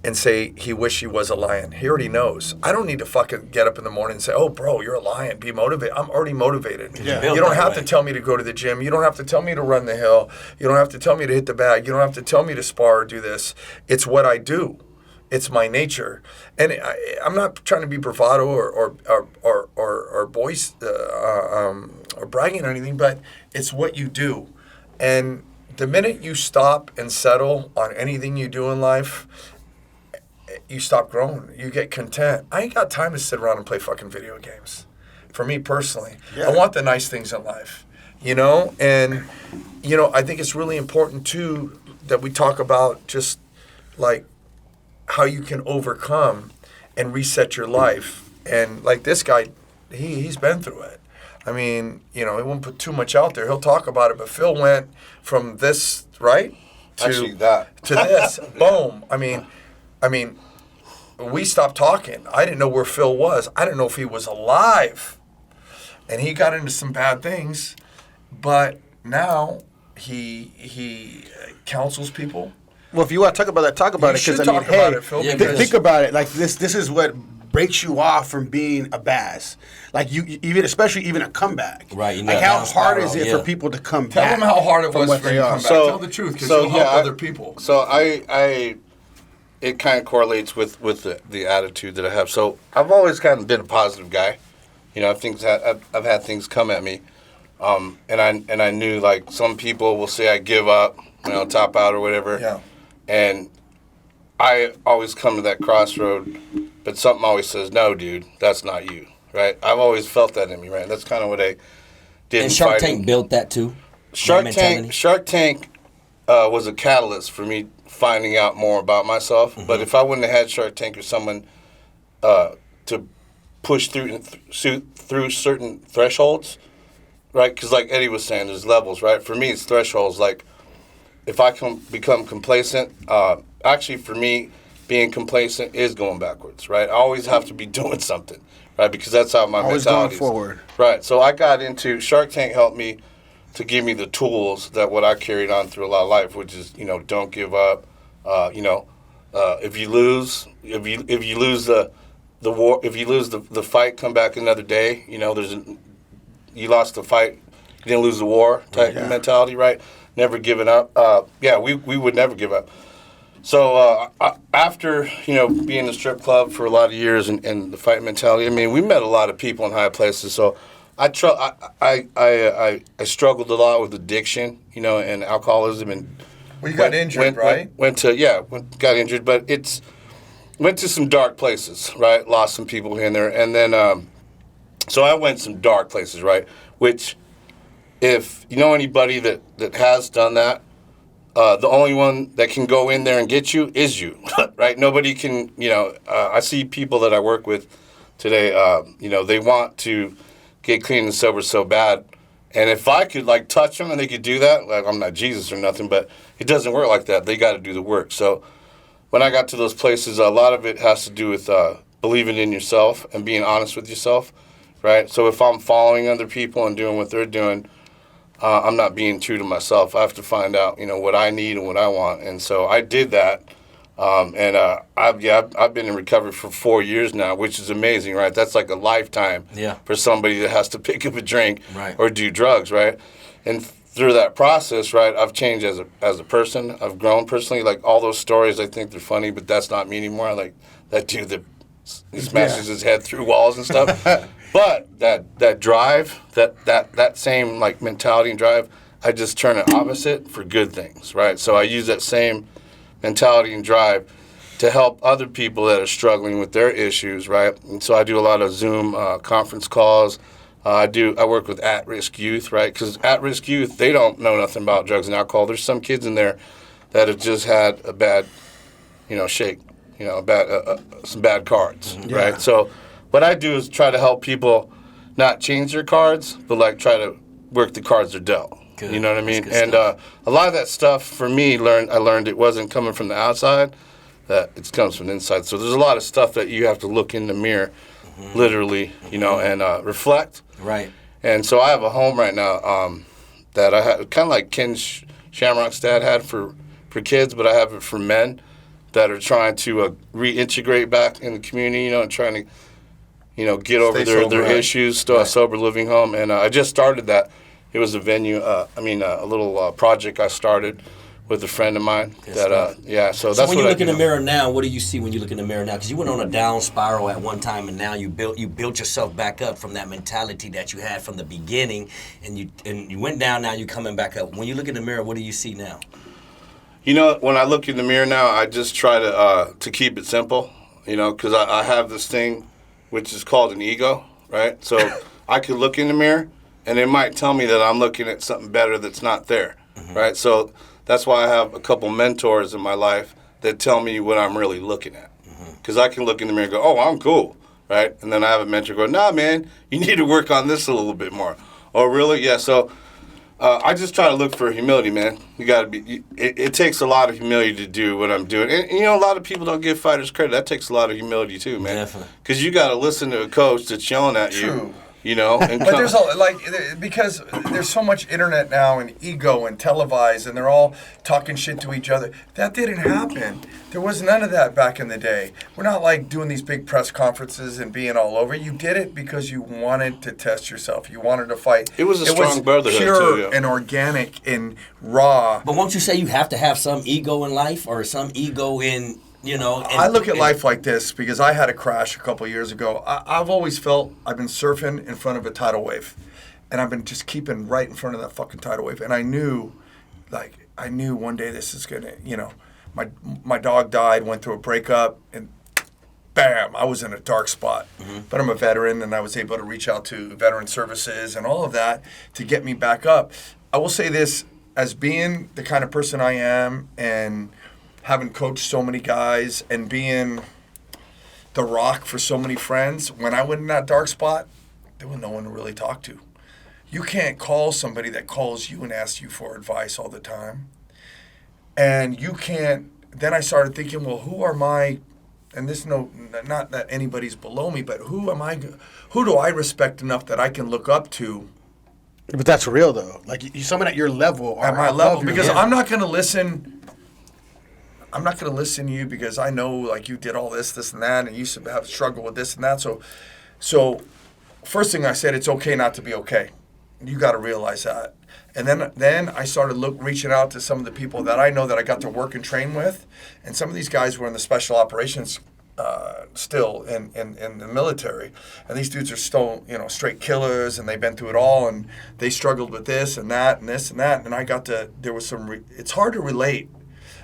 and say he wish he was a lion. He already knows. I don't need to fucking get up in the morning and say, "Oh, bro, you're a lion. Be motivated." I'm already motivated. Yeah. You don't have to tell me to go to the gym. You don't have to tell me to run the hill. You don't have to tell me to hit the bag. You don't have to tell me to spar or do this. It's what I do. It's my nature, and I'm not trying to be bravado or boys or bragging or anything, but it's what you do. And the minute you stop and settle on anything you do in life, you stop growing. You get content. I ain't got time to sit around and play fucking video games. For me personally, Yeah. I want the nice things in life, and I think it's really important too that we talk about just like how you can overcome and reset your life. And like this guy, he's been through it. I mean, he won't put too much out there. He'll talk about it, but Phil went from this, right? Actually, that. To this. Boom. I mean, we stopped talking. I didn't know where Phil was. I didn't know if he was alive. And he got into some bad things, but now he counsels people. Well, if you want to talk about that, talk about You it. should Because talk about it, Phil, because- think about it. Like this is what breaks you off from being a Baz. Like you especially a comeback. Right, you Like know, how down hard is spiral, it yeah. for people to come Tell back? them how hard it from was what for they you to are. come back. Tell the truth, because you'll help other people. So it kind of correlates with the attitude that I have. So I've always kind of been a positive guy. I've had things come at me, and I knew like some people will say I give up, top out or whatever. Yeah. And I always come to that crossroad, but something always says, "No, dude, that's not you." Right? I've always felt that in me. Right? That's kind of what I did. And in Shark fighting. Tank built that too. Shark That Tank. mentality? Shark Tank was a catalyst for me finding out more about myself. Mm-hmm. But if I wouldn't have had Shark Tank or someone to push through certain thresholds, right? Because like Eddie was saying, there's levels, right? For me, it's thresholds. Like if I can become complacent, actually for me, being complacent is going backwards, right? I always have to be doing something, right? Because that's how my Always mentality going is. forward. Right. So I got into Shark Tank helped me to give me the tools that what I carried on through a lot of life, which is don't give up. If you lose the war, if you lose the fight, come back another day. You lost the fight, you didn't lose the war type mentality, right? Never giving up. We would never give up. So after being in the strip club for a lot of years and the fight mentality, I mean, we met a lot of people in high places. So I struggled a lot with addiction, and alcoholism, and Well, you got injured, right? Got injured, but went to some dark places, right? Lost some people here and there, and then so I went some dark places, right? Which, if you know anybody that has done that, the only one that can go in there and get you is you, right? Nobody can, I see people that I work with today, they want to get clean and sober so bad. And if I could, touch them and they could do that, I'm not Jesus or nothing, but it doesn't work like that. They got to do the work. So when I got to those places, a lot of it has to do with believing in yourself and being honest with yourself, right? So if I'm following other people and doing what they're doing, I'm not being true to myself. I have to find out, what I need and what I want. And so I did that. I've been in recovery for 4 years now, which is amazing, right? That's like a lifetime for somebody that has to pick up a drink or do drugs, right? And through that process, right, I've changed as a person. I've grown personally. Like all those stories, I think they're funny, but that's not me anymore. Like that dude that smashes his head through walls and stuff. But that drive, that same mentality and drive, I just turn it opposite for good things, right? So I use that same mentality and drive to help other people that are struggling with their issues, right? And so I do a lot of Zoom conference calls. I work with at-risk youth, right? Because at-risk youth, they don't know nothing about drugs and alcohol. There's some kids in there that have just had a bad, shake, some bad cards, right? So what I do is try to help people not change their cards, but try to work the cards they're dealt. Good. You know what I mean? And a lot of that stuff for me, I learned it wasn't coming from the outside, that it comes from the inside. So there's a lot of stuff that you have to look in the mirror, literally, and reflect. Right. And so I have a home right now that I have, kind of like Ken Shamrock's dad had for kids, but I have it for men that are trying to reintegrate back in the community, and trying to, get over their issues, a sober living home. And I just started that. It was a venue, a little project I started with a friend of mine. So that's what when you look in the mirror now, what do you see when you look in the mirror now? Because you went on a down spiral at one time, and now you built yourself back up from that mentality that you had from the beginning, and you went down. Now you're coming back up. When you look in the mirror, what do you see now? When I look in the mirror now, I just try to keep it simple. Because I have this thing, which is called an ego, right? So I could look in the mirror, and it might tell me that I'm looking at something better that's not there, right? So that's why I have a couple mentors in my life that tell me what I'm really looking at. Because I can look in the mirror and go, oh, I'm cool, right? And then I have a mentor go, nah, man, you need to work on this a little bit more. Oh, really? Yeah, so I just try to look for humility, man. You got to be. It takes a lot of humility to do what I'm doing, and a lot of people don't give fighters credit. That takes a lot of humility too, man. Definitely. Because you got to listen to a coach that's yelling at you. And but there's because there's so much internet now and ego and televised, and they're all talking shit to each other. That didn't happen. There was none of that back in the day. We're not doing these big press conferences and being all over. You did it because you wanted to test yourself. You wanted to fight. It was a strong brotherhood, pure too, and organic and raw. But won't you say you have to have some ego in life, or some ego in? I look at life like this because I had a crash a couple of years ago. I've always felt I've been surfing in front of a tidal wave, and I've been just keeping right in front of that fucking tidal wave. And I knew one day this is gonna, my dog died, went through a breakup, and bam, I was in a dark spot. But I'm a veteran, and I was able to reach out to veteran services and all of that to get me back up. I will say this, as being the kind of person I am, and having coached so many guys and being the rock for so many friends, when I went in that dark spot, there was no one to really talk to. You can't call somebody that calls you and asks you for advice all the time. And you can't, then I started thinking, well, who are my, and this not that anybody's below me, but who do I respect enough that I can look up to? But that's real though. Someone at your level. At my level, because I'm not going to listen. I'm not going to listen to you because I know you did all this and that, and you used to have struggled with this and that. So first thing I said, it's okay not to be okay. You got to realize that. And then I started reaching out to some of the people that I know that I got to work and train with, and some of these guys were in the special operations still in the military, and these dudes are still straight killers, and they've been through it all, and they struggled with this and that and this and that, and I got to there was some. It's hard to relate.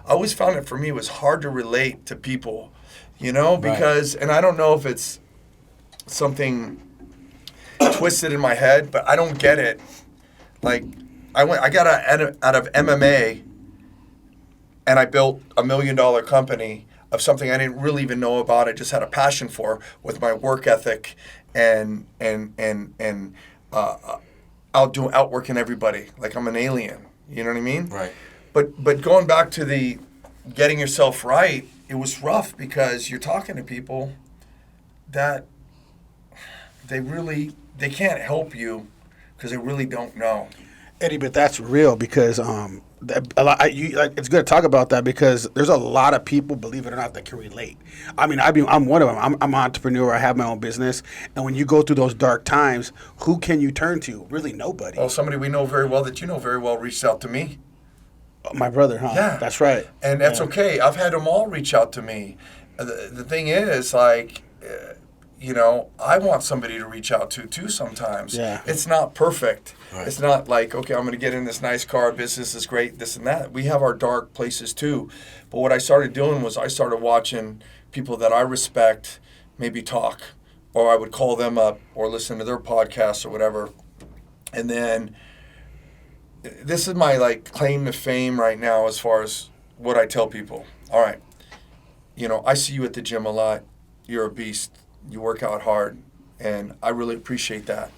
I always found it for me was hard to relate to people, because and I don't know if it's something twisted in my head, but I don't get it. Like I got out of MMA, and I built $1 million company of something I didn't really even know about. I just had a passion for with my work ethic and outworking everybody. Like I'm an alien. You know what I mean? Right. But going back to the getting yourself right, it was rough because you're talking to people that they can't help you because they really don't know. Eddie, but that's real because it's good to talk about that because there's a lot of people, believe it or not, that can relate. I mean, I'm one of them. I'm an entrepreneur. I have my own business. And when you go through those dark times, who can you turn to? Really nobody. Well, somebody we know very well that you know very well reached out to me. My brother, huh? Yeah. That's right. And that's okay. I've had them all reach out to me. The thing is, like, I want somebody to reach out to too sometimes. Yeah. It's not perfect. Right. It's not like, okay, I'm going to get in this nice car, business is great, this and that. We have our dark places too. But what I started doing was I started watching people that I respect maybe talk, or I would call them up or listen to their podcasts or whatever. And then this is my claim to fame right now as far as what I tell people. All right, I see you at the gym a lot. You're a beast. You work out hard, and I really appreciate that.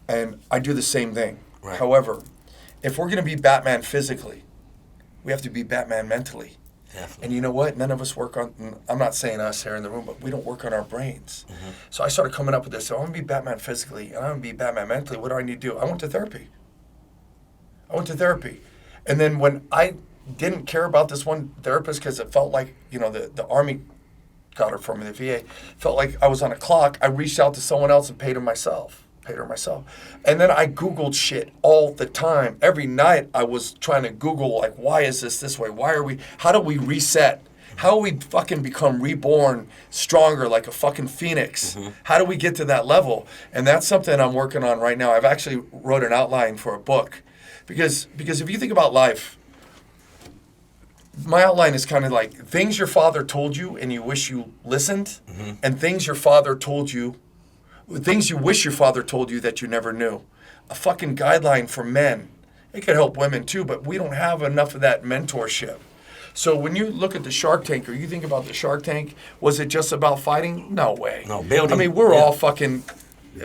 And I do the same thing. Right. However, if we're going to be Batman physically, we have to be Batman mentally. Definitely. And you know what? None of us work on, I'm not saying us here in the room, but we don't work on our brains. Mm-hmm. So I started coming up with this. So I'm going to be Batman physically, and I'm going to be Batman mentally. What do I need to do? I went to therapy. And then when I didn't care about this one therapist because it felt like, the Army got her for me, the VA, felt like I was on a clock, I reached out to someone else and paid her myself. And then I Googled shit all the time. Every night I was trying to Google, why is this way? How do we reset? How do we fucking become reborn stronger like a fucking phoenix? Mm-hmm. How do we get to that level? And that's something I'm working on right now. I've actually wrote an outline for a book. Because if you think about life, my outline is kind of like things your father told you and you wish you listened, mm-hmm. and things you wish your father told you that you never knew. A fucking guideline for men. It could help women too, but we don't have enough of that mentorship. So when you look at the Shark Tank, or you think about the Shark Tank, was it just about fighting? No way. No, building. I mean, we're all fucking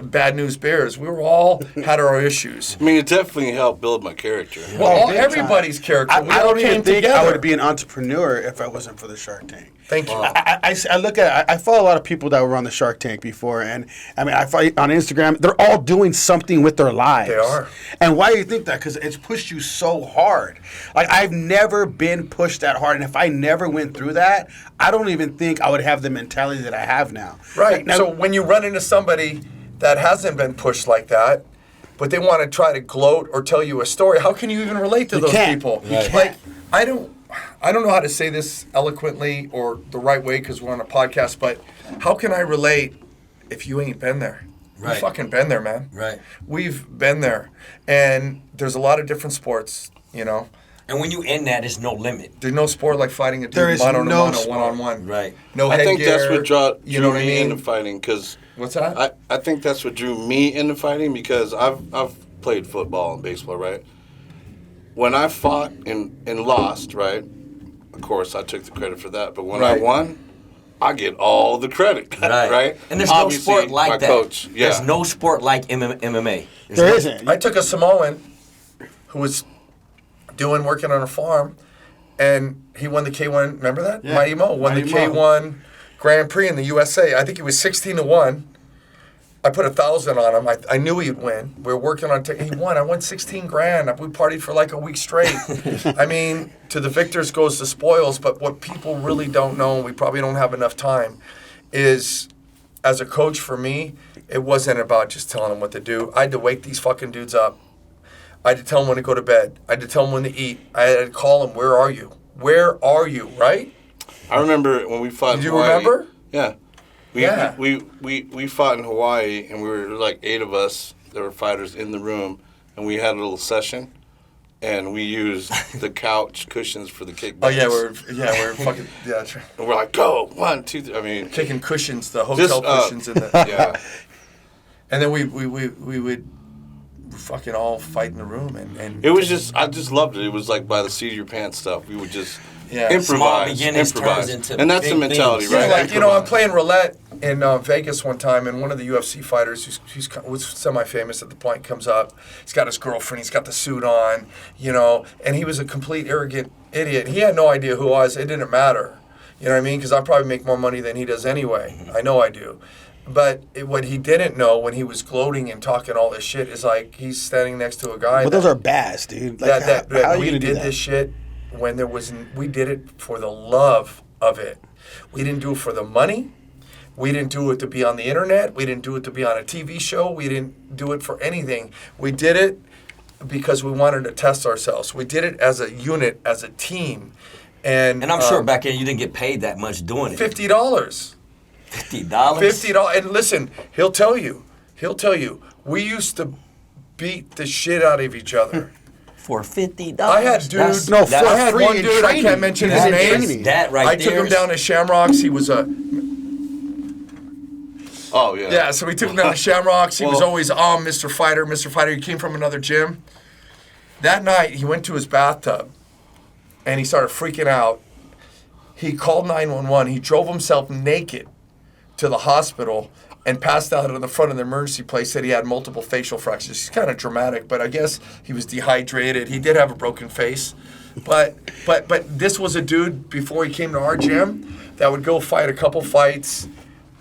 bad news bears. We were all had our issues. I mean, it definitely helped build my character. Well, everybody's character. I don't even think I would be an entrepreneur if I wasn't for the Shark Tank. Thank you. I look at I follow a lot of people that were on the Shark Tank before, and I mean I follow on Instagram. They're all doing something with their lives. They are. And why do you think that? Because it's pushed you so hard. Like I've never been pushed that hard, and if I never went through that, I don't even think I would have the mentality that I have now. Right. Now, so when you run into somebody that hasn't been pushed like that, but they want to try to gloat or tell you a story, how can you even relate to those people? You can't. I don't know how to say this eloquently or the right way because we're on a podcast, but how can I relate if you ain't been there? Right. We've fucking been there, man. Right. We've been there. And there's a lot of different sports, And when you in that, there's no limit. There's no sport like fighting a dude There is mano-to-mano, no sport. one-on-one. Right. No I think headgear, that's what you drew know what I me mean? into fighting. Cause What's that? I think that's what drew me into fighting because I've played football and baseball, right? When I fought and lost, right? Of course, I took the credit for that. But when I Right. won, I get all the credit, right? And there's Obviously, no sport like my that. coach, yeah. There's no sport like MMA. there isn't. I took a Samoan who was working on a farm, and he won the K1. Remember that? Yeah. Mighty Mo won Mighty the Mo. K1 Grand Prix in the USA. I think he was 16-1. I put 1,000 on him. I knew he'd win. We were working on. He won. I won 16 grand. We partied for like a week straight. I mean, to the victors goes the spoils. But what people really don't know, and we probably don't have enough time, is as a coach for me, it wasn't about just telling them what to do. I had to wake these fucking dudes up. I had to tell them when to go to bed. I had to tell them when to eat. I had to call them, where are you? Where are you, right? I remember when we fought in Do you Hawaii. remember? Yeah. Yeah. We fought in Hawaii, and we were like 8 of us. There were fighters in the room, and we had a little session, and we used the couch cushions for the kickbacks. Oh we're fucking true. And we're like, go 1, 2, 3. I mean, Kicking cushions, the hotel cushions in the yeah. and then we would fucking all fight in the room and It was just, I just loved it. It was like by the seat of your pants stuff. We would just Yeah. Small improvise, beginnings turns into and that's the big mentality, things. right? Yeah, like, I'm playing roulette in Vegas one time, and one of the UFC fighters who was semi-famous at the point comes up. He's got his girlfriend. He's got the suit on, and he was a complete arrogant idiot. He had no idea who I was. It didn't matter. You know what I mean? Because I probably make more money than he does anyway. I know I do. But what he didn't know when he was gloating and talking all this shit is like he's standing next to a guy. But those are bads, dude. Like, that how are you we gonna do did that? this shit when we did it for the love of it. We didn't do it for the money. We didn't do it to be on the internet. We didn't do it to be on a TV show. We didn't do it for anything. We did it because we wanted to test ourselves. We did it as a unit, as a team. And I'm sure back then you didn't get paid that much doing it. $50. $50? $50. And listen, he'll tell you, we used to beat the shit out of each other. For $50? I had dudes. No, I had free one in dude. I training. can't mention his That name. training. That right I took there him down to Shamrocks. He was a Oh yeah. yeah. So we took him down to Shamrocks. He was Well- always Mr. Fighter, Mr. Fighter. He came from another gym. That night he went to his bathtub, and he started freaking out. He called 911. He drove himself naked to the hospital and passed out in the front of the emergency place. Said he had multiple facial fractures. He's kind of dramatic, but I guess he was dehydrated. He did have a broken face, but this was a dude before he came to our gym that would go fight a couple fights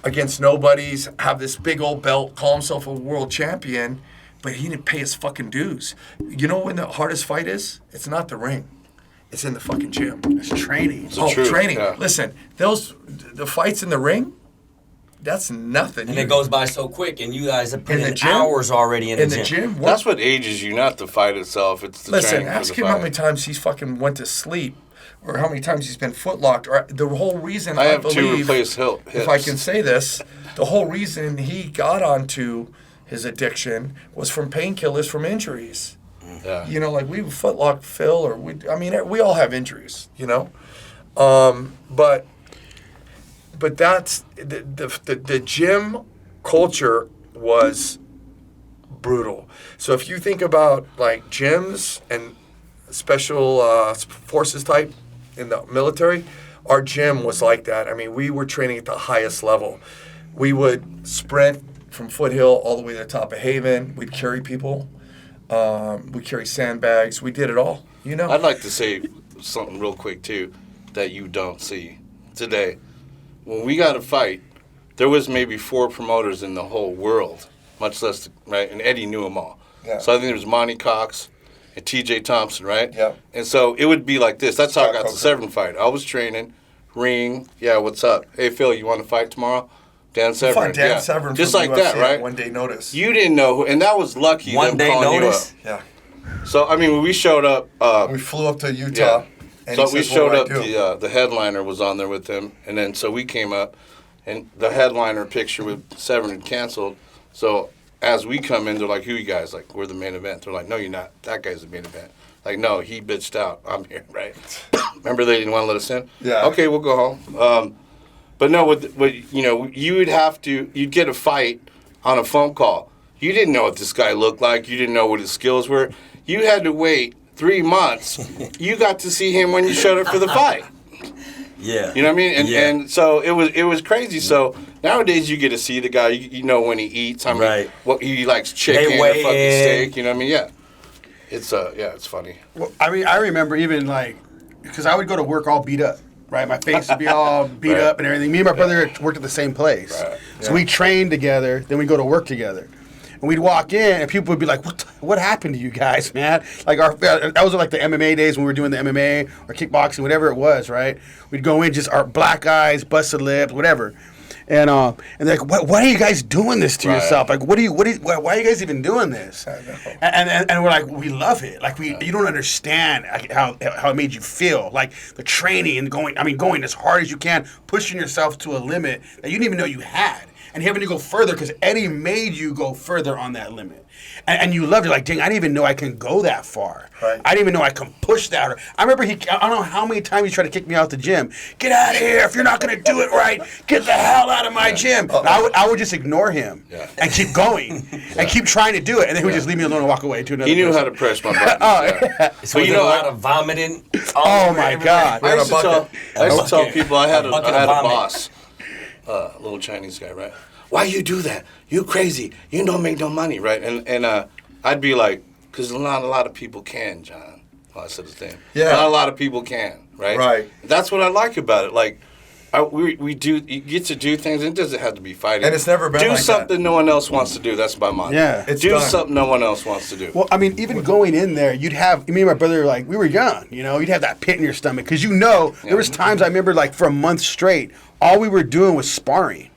against nobodies, have this big old belt, call himself a world champion, but he didn't pay his fucking dues. You know when the hardest fight is? It's not the ring. It's in the fucking gym. It's training. truth, Training. yeah. Listen, the fights in the ring, that's nothing. And it goes by so quick, and you guys have put In the in gym? hours already in in the the gym. gym. That's what ages you, not the fight itself. It's the Listen, training for ask the him how fight. many times he's fucking went to sleep, or how many times he's been footlocked, or the whole reason I have 2 believe, replaced hips. if I can say this, the whole reason he got onto his addiction was from painkillers from injuries. Yeah. Like we footlock Phil, or we all have injuries, but that's the gym culture was brutal. So if you think about like gyms and special forces type in the military, our gym was like that. I mean, we were training at the highest level. We would sprint from Foothill all the way to the top of Haven. We'd carry people. We'd carry sandbags. We did it all. I'd like to say something real quick too that you don't see today. When we got a fight, there was maybe 4 promoters in the whole world, much less right. And Eddy knew them all. Yeah. So I think there was Monty Cox and T.J. Thompson, right? Yeah. And so it would be like this. That's how I got Okay. the Severn fight. I was training, ring. Yeah, what's up? Hey Phil, you want to fight tomorrow? Dan Severn. Fought Dan yeah. Severn Just from like UFC that, at right? 1 day notice. You didn't know who, and that was lucky. One them day calling notice? You up. Yeah. So I mean, when we showed up. We flew up to Utah. Yeah. And So he we said, "What showed do I up. do?" The headliner was on there with him, and then so we came up, and the headliner picture with Severn had canceled. So as we come in, they're like, "Who you guys?" Like, "We're the main event." They're like, "No, you're not. That guy's the main event." Like, "No, he bitched out. I'm here, right?" Remember they didn't want to let us in. Yeah. Okay, we'll go home. But no, you'd get a fight on a phone call. You didn't know what this guy looked like. You didn't know what his skills were. You had to wait 3 months. You got to see him when you showed up for the fight. Yeah. You know what I mean? And Yeah. and so it was crazy. So nowadays you get to see the guy. You know when he eats. I mean, Right. what he likes chicken They or weigh fucking in. steak. You know what I mean? Yeah. It's funny. Well, I remember even because I would go to work all beat up, right? My face would be all beat Right. up and everything. Me and my brother worked at the same place. Right. So we trained together, then we'd go to work together. And we'd walk in and people would be like, what happened to you guys, man? Like that was like the MMA days when we were doing the MMA or kickboxing, whatever it was, right? We'd go in, just our black eyes, busted lips, whatever. And they're like, why are you guys doing this to yourself? Like, why are you guys even doing this? And we're like, we love it. Like, you don't understand how it made you feel. Like the training and going as hard as you can, pushing yourself to a limit that you didn't even know you had. And having to go further because Eddy made you go further on that limit. And you loved it. Like, dang, I didn't even know I can go that far. Right. I didn't even know I can push that hard. I remember I don't know how many times he tried to kick me out the gym. Get out of here. If you're not going to do it right, get the hell out of my gym. And I would just ignore him and keep going and keep trying to do it. And then he would just leave me alone and walk away to another He knew person. how to press my buttons. So you know, a lot of vomiting. Oh, my God. I used to tell people I had a bucket of vomit. boss, a little Chinese guy, right? Why you do that? You crazy. You don't make no money, right? And I'd be like, because not a lot of people can, John. Well, I said the thing. Yeah. Not a lot of people can, right? Right. That's what I like about it. Like, we do, you get to do things, and it doesn't have to be fighting. And it's never been do like something that. no one else wants to do. That's my motto. Yeah. It's do done. something no one else wants to do. Well, I mean, even going in there, me and my brother, like, we were young, you'd have that pit in your stomach. Because there was times I remember, like, for a month straight, all we were doing was sparring.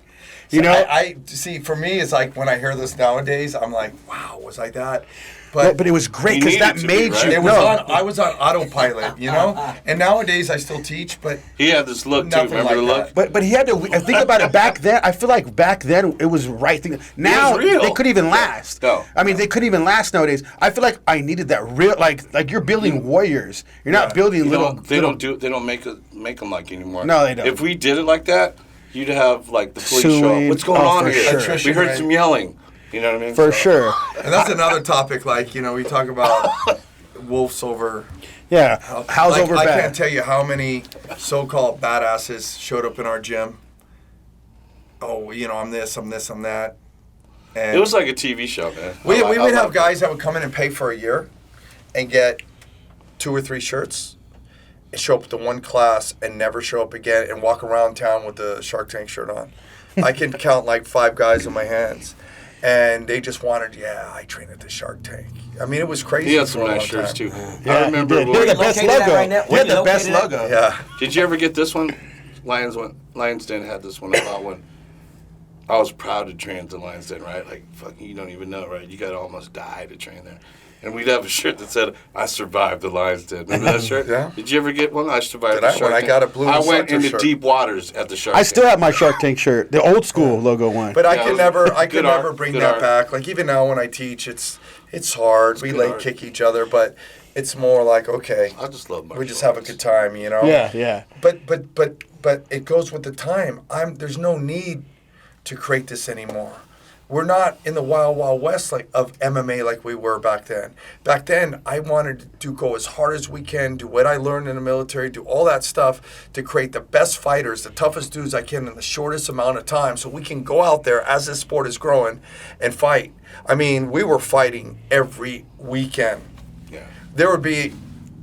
I see. For me, it's like when I hear this nowadays, I'm like, wow, was I that? But it was great because that made you. It was I was on autopilot, And nowadays I still teach, but he had this look too. nothing Remember like the look? that. But he had to think about it back then. I feel like back then it was the right thing. Now real. they couldn't even last. No. I mean, they couldn't even last nowadays. I feel like I needed that real, like you're building warriors. You're not building little. They don't make them like anymore. No, they don't. If we did it like that, you'd have like the police show Suing. up. What's going Oh, on for here? sure. We heard Right. some yelling. You know what I mean? For sure. And that's another topic. Like we talk about wolves over. Yeah. How's Like, over I bad? can't tell you how many so-called badasses showed up in our gym. Oh, I'm this, I'm this, I'm that. And It was like a TV show, man. we I would love have it. guys that would come in and pay for a year and get 2 or 3 shirts and show up to one class and never show up again and walk around town with the Shark Tank shirt on. I can count like 5 guys in my hands. And they just wanted, I train at the Shark Tank. I mean, it was crazy. He had some for a nice long shirts time. too. Yeah, I remember. he did. He had the best located at logo. right now? He Where had you the best located at? logo. Yeah. Did you ever get this one? Lions Den had this one. I bought one. I was proud to train at the Lions Den, right? Like, fucking, you don't even know, right? You got to almost die to train there. And we'd have a shirt that said, I survived the Lions Den. Remember that shirt? Yeah. Did you ever get one? I survived Did the I? Shark When I Tank. got a blue I went instructor into shirt. deep waters at the Shark I Tank. still have my Shark Tank shirt, the old school logo one. But I Yeah, can it was never, good art, bring good that art. back. Like even now when I teach, it's hard. We good lay art. kick each other, but it's more like okay, I just love martial we just have a arts. good time, Yeah. But it goes with the time. There's no need to create this anymore. We're not in the wild west of MMA like we were back then. Back then, I wanted to go as hard as we can, do what I learned in the military, do all that stuff to create the best fighters, the toughest dudes I can in the shortest amount of time so we can go out there as this sport is growing and fight. I mean, we were fighting every weekend. Yeah. There would be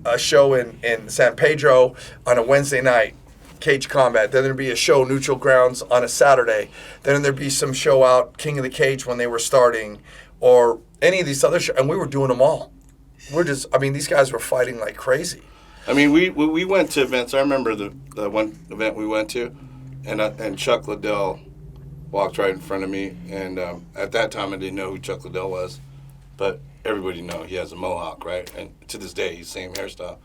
a show in San Pedro on a Wednesday night, cage combat. Then there'd be a show, neutral grounds, on a Saturday. Then there'd be some show out, King of the Cage, when they were starting, or any of these other shows. And we were doing them all. These guys were fighting like crazy. I mean, we went to events. I remember the one event we went to, and Chuck Liddell walked right in front of me. And at that time, I didn't know who Chuck Liddell was, but everybody know he has a mohawk, right? And to this day, he's the same hairstyle.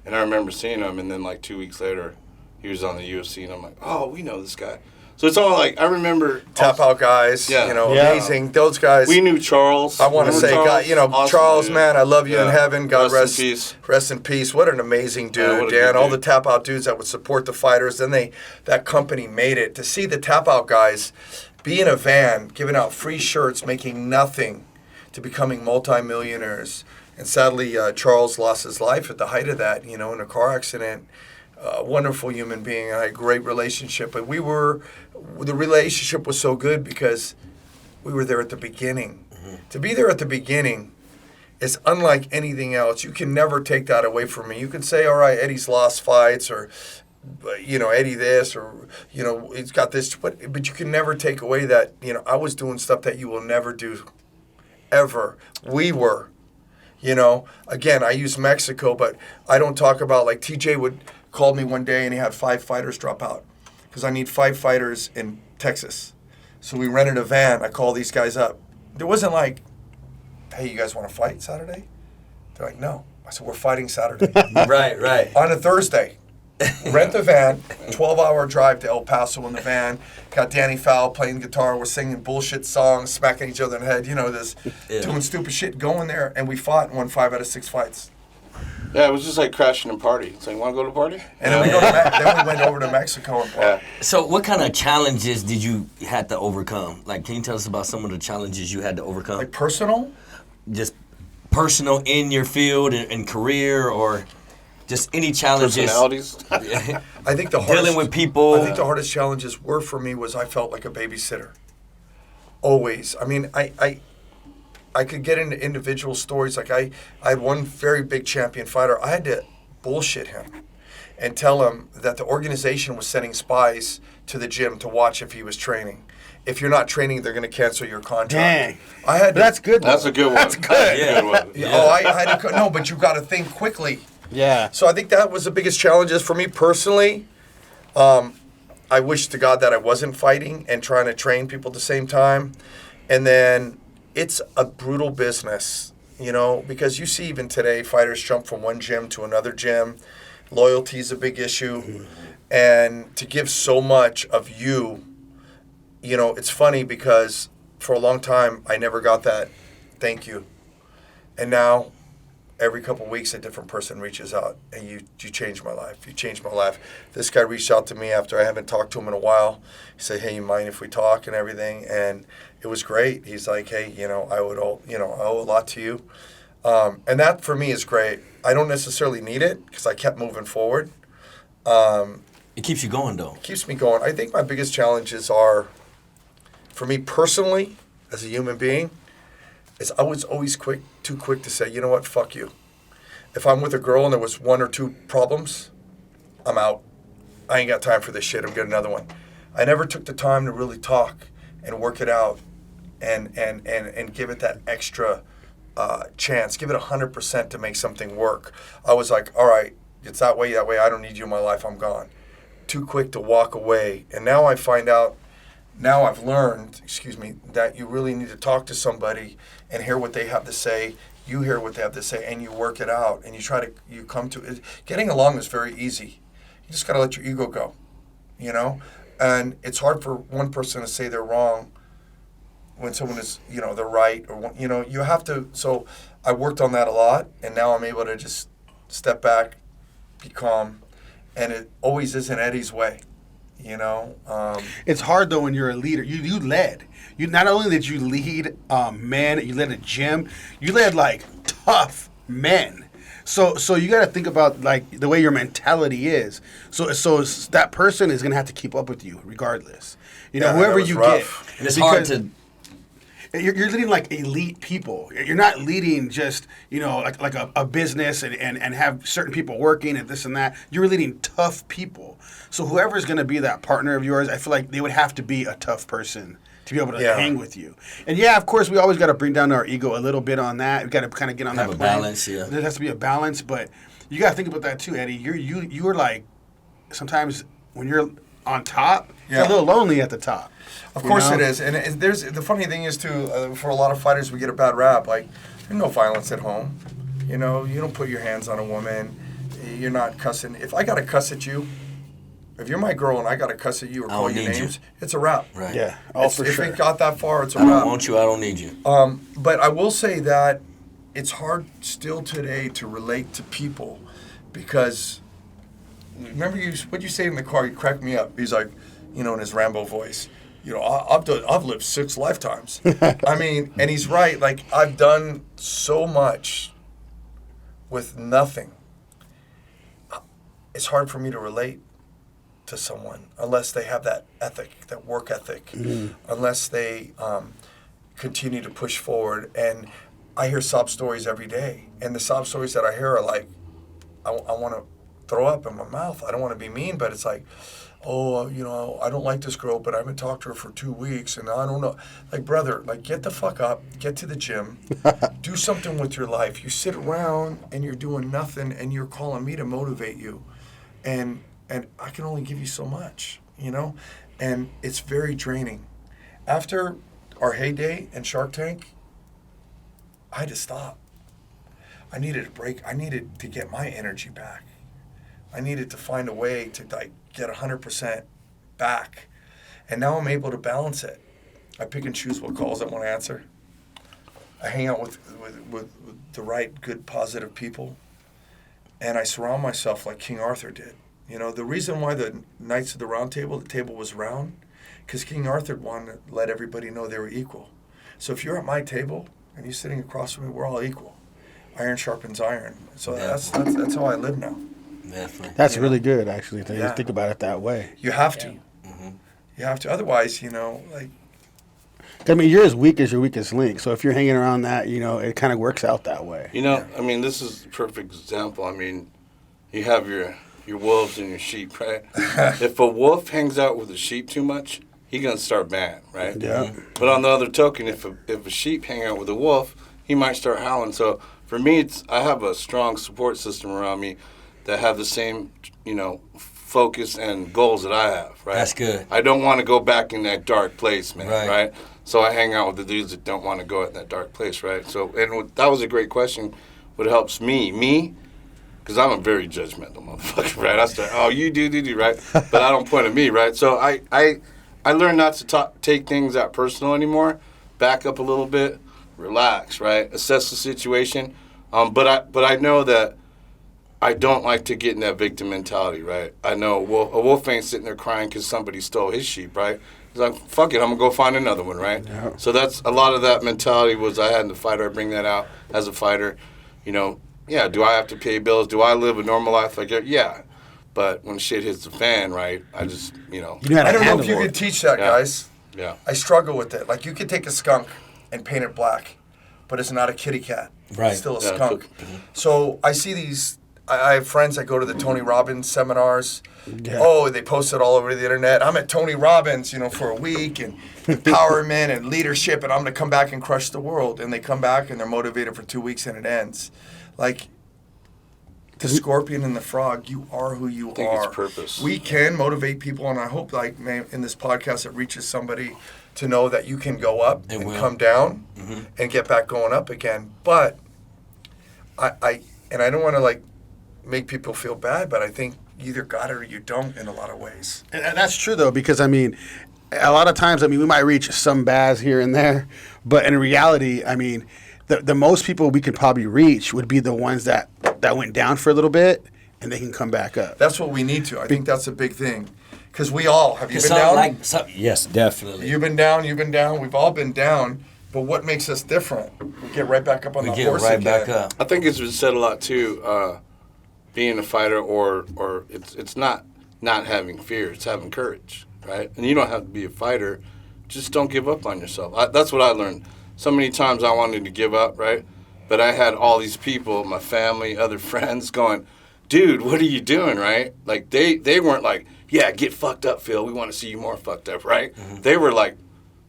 And I remember seeing him, and then like 2 weeks later, he was on the UFC, and I'm like, oh, we know this guy. So it's all like, I remember Tap out guys, Yeah. Yeah. amazing. Those guys. We knew Charles. I want to Remember say, God, Awesome Charles, dude. man, I love you in Yeah. heaven. God Rest in peace. Rest in peace. What an amazing dude, Yeah, what a Dan. good All dude. the tap out dudes that would support the fighters. Then that company made it. To see the tap out guys be in a van, giving out free shirts, making nothing, to becoming multimillionaires. And sadly, Charles lost his life at the height of that, in a car accident. Wonderful human being. I had a great relationship. But the relationship was so good because we were there at the beginning. Mm-hmm. To be there at the beginning is unlike anything else. You can never take that away from me. You can say, all right, Eddie's lost fights, or, Eddie this, or, he's got this. But you can never take away that, I was doing stuff that you will never do, ever. We were. Again, I use Mexico, but I don't talk about, like, TJ would call me one day and he had 5 fighters drop out. because I need 5 fighters in Texas. So we rented a van. I called these guys up. There wasn't like, hey, you guys want to fight Saturday? They're like, no. I said, we're fighting Saturday. Right. On a Thursday. Rent the van, 12-hour drive to El Paso in the van. Got Danny Fowl playing guitar. We're singing bullshit songs, smacking each other in the head. You know, this doing stupid shit. Going there, and we fought and won 5 out of 6 fights. Yeah, it was just like crashing a party. It's like, want to go to a party? And then we went over to Mexico and party. So what kind of challenges did you had to overcome? Like, can you tell us about some of the challenges you had to overcome? Like personal? Just personal in your field and career, or just any challenges? Personalities? I think the hardest, dealing with people. I think the hardest challenges were for me was I felt like a babysitter. Always. I mean, I could get into individual stories. Like I had one very big champion fighter. I had to bullshit him and tell him that the organization was sending spies to the gym to watch if he was training. If you're not training, they're going to cancel your contract. Dang. I had to, That's good. That's a good one. That's good. That's a good one. Yeah. Oh, I had to. No, but you got to think quickly. Yeah. So I think that was the biggest challenges for me personally. I wish to God that I wasn't fighting and trying to train people at the same time. And then it's a brutal business, you know, because you see even today fighters jump from one gym to another gym. Loyalty is a big issue. And to give so much of you, you know, it's funny because for a long time I never got that thank you. And now every couple of weeks a different person reaches out and you changed my life. You changed my life. This guy reached out to me after I haven't talked to him in a while. He said, hey, you mind if we talk and everything? And it was great. He's like, hey, I owe a lot to you. And that for me is great. I don't necessarily need it because I kept moving forward. It keeps you going, though. It keeps me going. I think my biggest challenges are, for me personally, as a human being, is I was always too quick to say, you know what, fuck you. If I'm with a girl and there was 1 or 2 problems, I'm out. I ain't got time for this shit. I'm getting another one. I never took the time to really talk and work it out and give it that extra chance. Give it 100% to make something work. I was like, all right, it's that way. I don't need you in my life. I'm gone. Too quick to walk away. And now I find out, now I've learned, that you really need to talk to somebody and hear what they have to say. You hear what they have to say, and you work it out, and you come to it. Getting along is very easy. You just got to let your ego go, you know? And it's hard for one person to say they're wrong when someone is, they're right, or, you have to. So I worked on that a lot, and now I'm able to just step back, be calm, and it always isn't Eddie's way. It's hard though when you're a leader. You led. You not only did you lead men, you led a gym. You led like tough men. So you got to think about like the way your mentality is. So that person is gonna have to keep up with you regardless. Whoever you rough. get. And it's hard to. You're leading like elite people. You're not leading just, like a business and have certain people working and this and that. You're leading tough people. So whoever's going to be that partner of yours, I feel like they would have to be a tough person to be able to hang with you. And yeah, of course, we always got to bring down our ego a little bit on that. We got to kind of get on that Have a plane. balance, yeah. There has to be a balance, but you got to think about that too, Eddie. You're like, sometimes when you're on top, you're a little lonely at the top. Of course it is. And there's the funny thing is, too, for a lot of fighters, we get a bad rap. Like, there's no violence at home. You don't put your hands on a woman. You're not cussing. If I got to cuss at you, if you're my girl and I got to cuss at you or call you names, it's a rap. Right. Yeah. If it got that far, it's a I wrap. don't want you. I don't need you. But I will say that it's hard still today to relate to people because, remember what you say in the car? You cracked me up. He's like, in his Rambo voice, I've lived 6 lifetimes. I mean, and he's right. Like, I've done so much with nothing. It's hard for me to relate to someone unless they have that ethic, that work ethic, unless they continue to push forward. And I hear sob stories every day, and the sob stories that I hear are like, I want to throw up in my mouth. I don't want to be mean, but it's like, I don't like this girl, but I haven't talked to her for 2 weeks, and I don't know. Like, brother, get the fuck up, get to the gym, do something with your life. You sit around and you're doing nothing, and you're calling me to motivate you, and I can only give you so much. you know, and it's very draining. After our heyday and Shark Tank, I had to stop. I needed a break. I needed to get my energy back. I needed to find a way to like get 100% back. And now I'm able to balance it. I pick and choose what calls I want to answer. I hang out with the right, good, positive people. And I surround myself like King Arthur did. You know, the reason why the Knights of the Round Table, the table was round, because King Arthur wanted to let everybody know they were equal. So if you're at my table and you're sitting across from me, we're all equal. Iron sharpens iron. So that's how I live now. Definitely. That's really good, actually, to just think about it that way. You have to. Mm-hmm. You have to. Otherwise, you know, like... I mean, you're as weak as your weakest link. So if you're hanging around that, you know, it kind of works out that way. You know, I mean, this is a perfect example. I mean, you have your wolves and your sheep, right? If a wolf hangs out with a sheep too much, he's going to start bad, right? Yeah. But on the other token, if a sheep hang out with a wolf, he might start howling. So for me, I have a strong support system around me that have the same, you know, focus and goals that I have, right? That's good. I don't want to go back in that dark place, man, Right. So I hang out with the dudes that don't want to go in that dark place, right? So, and that was a great question. What helps me, because I'm a very judgmental motherfucker, right? I start, oh, you do, right? But I don't point at me, right? So I learned not to take things that personal anymore. Back up a little bit, relax, right? Assess the situation. But I know that I don't like to get in that victim mentality, right? I know a wolf ain't sitting there crying because somebody stole his sheep, right? He's like, fuck it, I'm going to go find another one, right? Yeah. So that's a lot of that mentality was I had in the fighter. I bring that out as a fighter. You know, yeah, do I have to pay bills? Do I live a normal life like that? Yeah. But when shit hits the fan, right, I just, you know. I don't know if you could teach that, guys. Yeah. I struggle with it. Like, you could take a skunk and paint it black, but it's not a kitty cat. Right. It's still a skunk. So I see these... I have friends that go to the Tony Robbins seminars. Yeah. Oh, they post it all over the internet. I'm at Tony Robbins, you know, for a week, and empowerment and leadership, and I'm going to come back and crush the world. And they come back, and they're motivated for 2 weeks, and it ends. Like, the scorpion and the frog, you are who you are. I think it's purpose. We can motivate people, and I hope, like, in this podcast, it reaches somebody to know that you can go up and come down and get back going up again. But I don't want to, like, make people feel bad, but I think you either got it or you don't in a lot of ways. And that's true, though, because, I mean, a lot of times, I mean, we might reach some bads here and there, but in reality, I mean, the most people we could probably reach would be the ones that went down for a little bit, and they can come back up. That's what we need to. I think that's a big thing. Because we all, have you been down? Yes, definitely. You've been down, we've all been down, but what makes us different? We get right back up on the horse again. We get right back up. I think it's been said a lot, too, being a fighter or it's not having fear, it's having courage, right? And you don't have to be a fighter, just don't give up on yourself. That's what I learned. So many times I wanted to give up, right? But I had all these people, my family, other friends going, dude, what are you doing, right? Like they weren't like, yeah, get fucked up, Phil. We want to see you more fucked up, right? Mm-hmm. They were like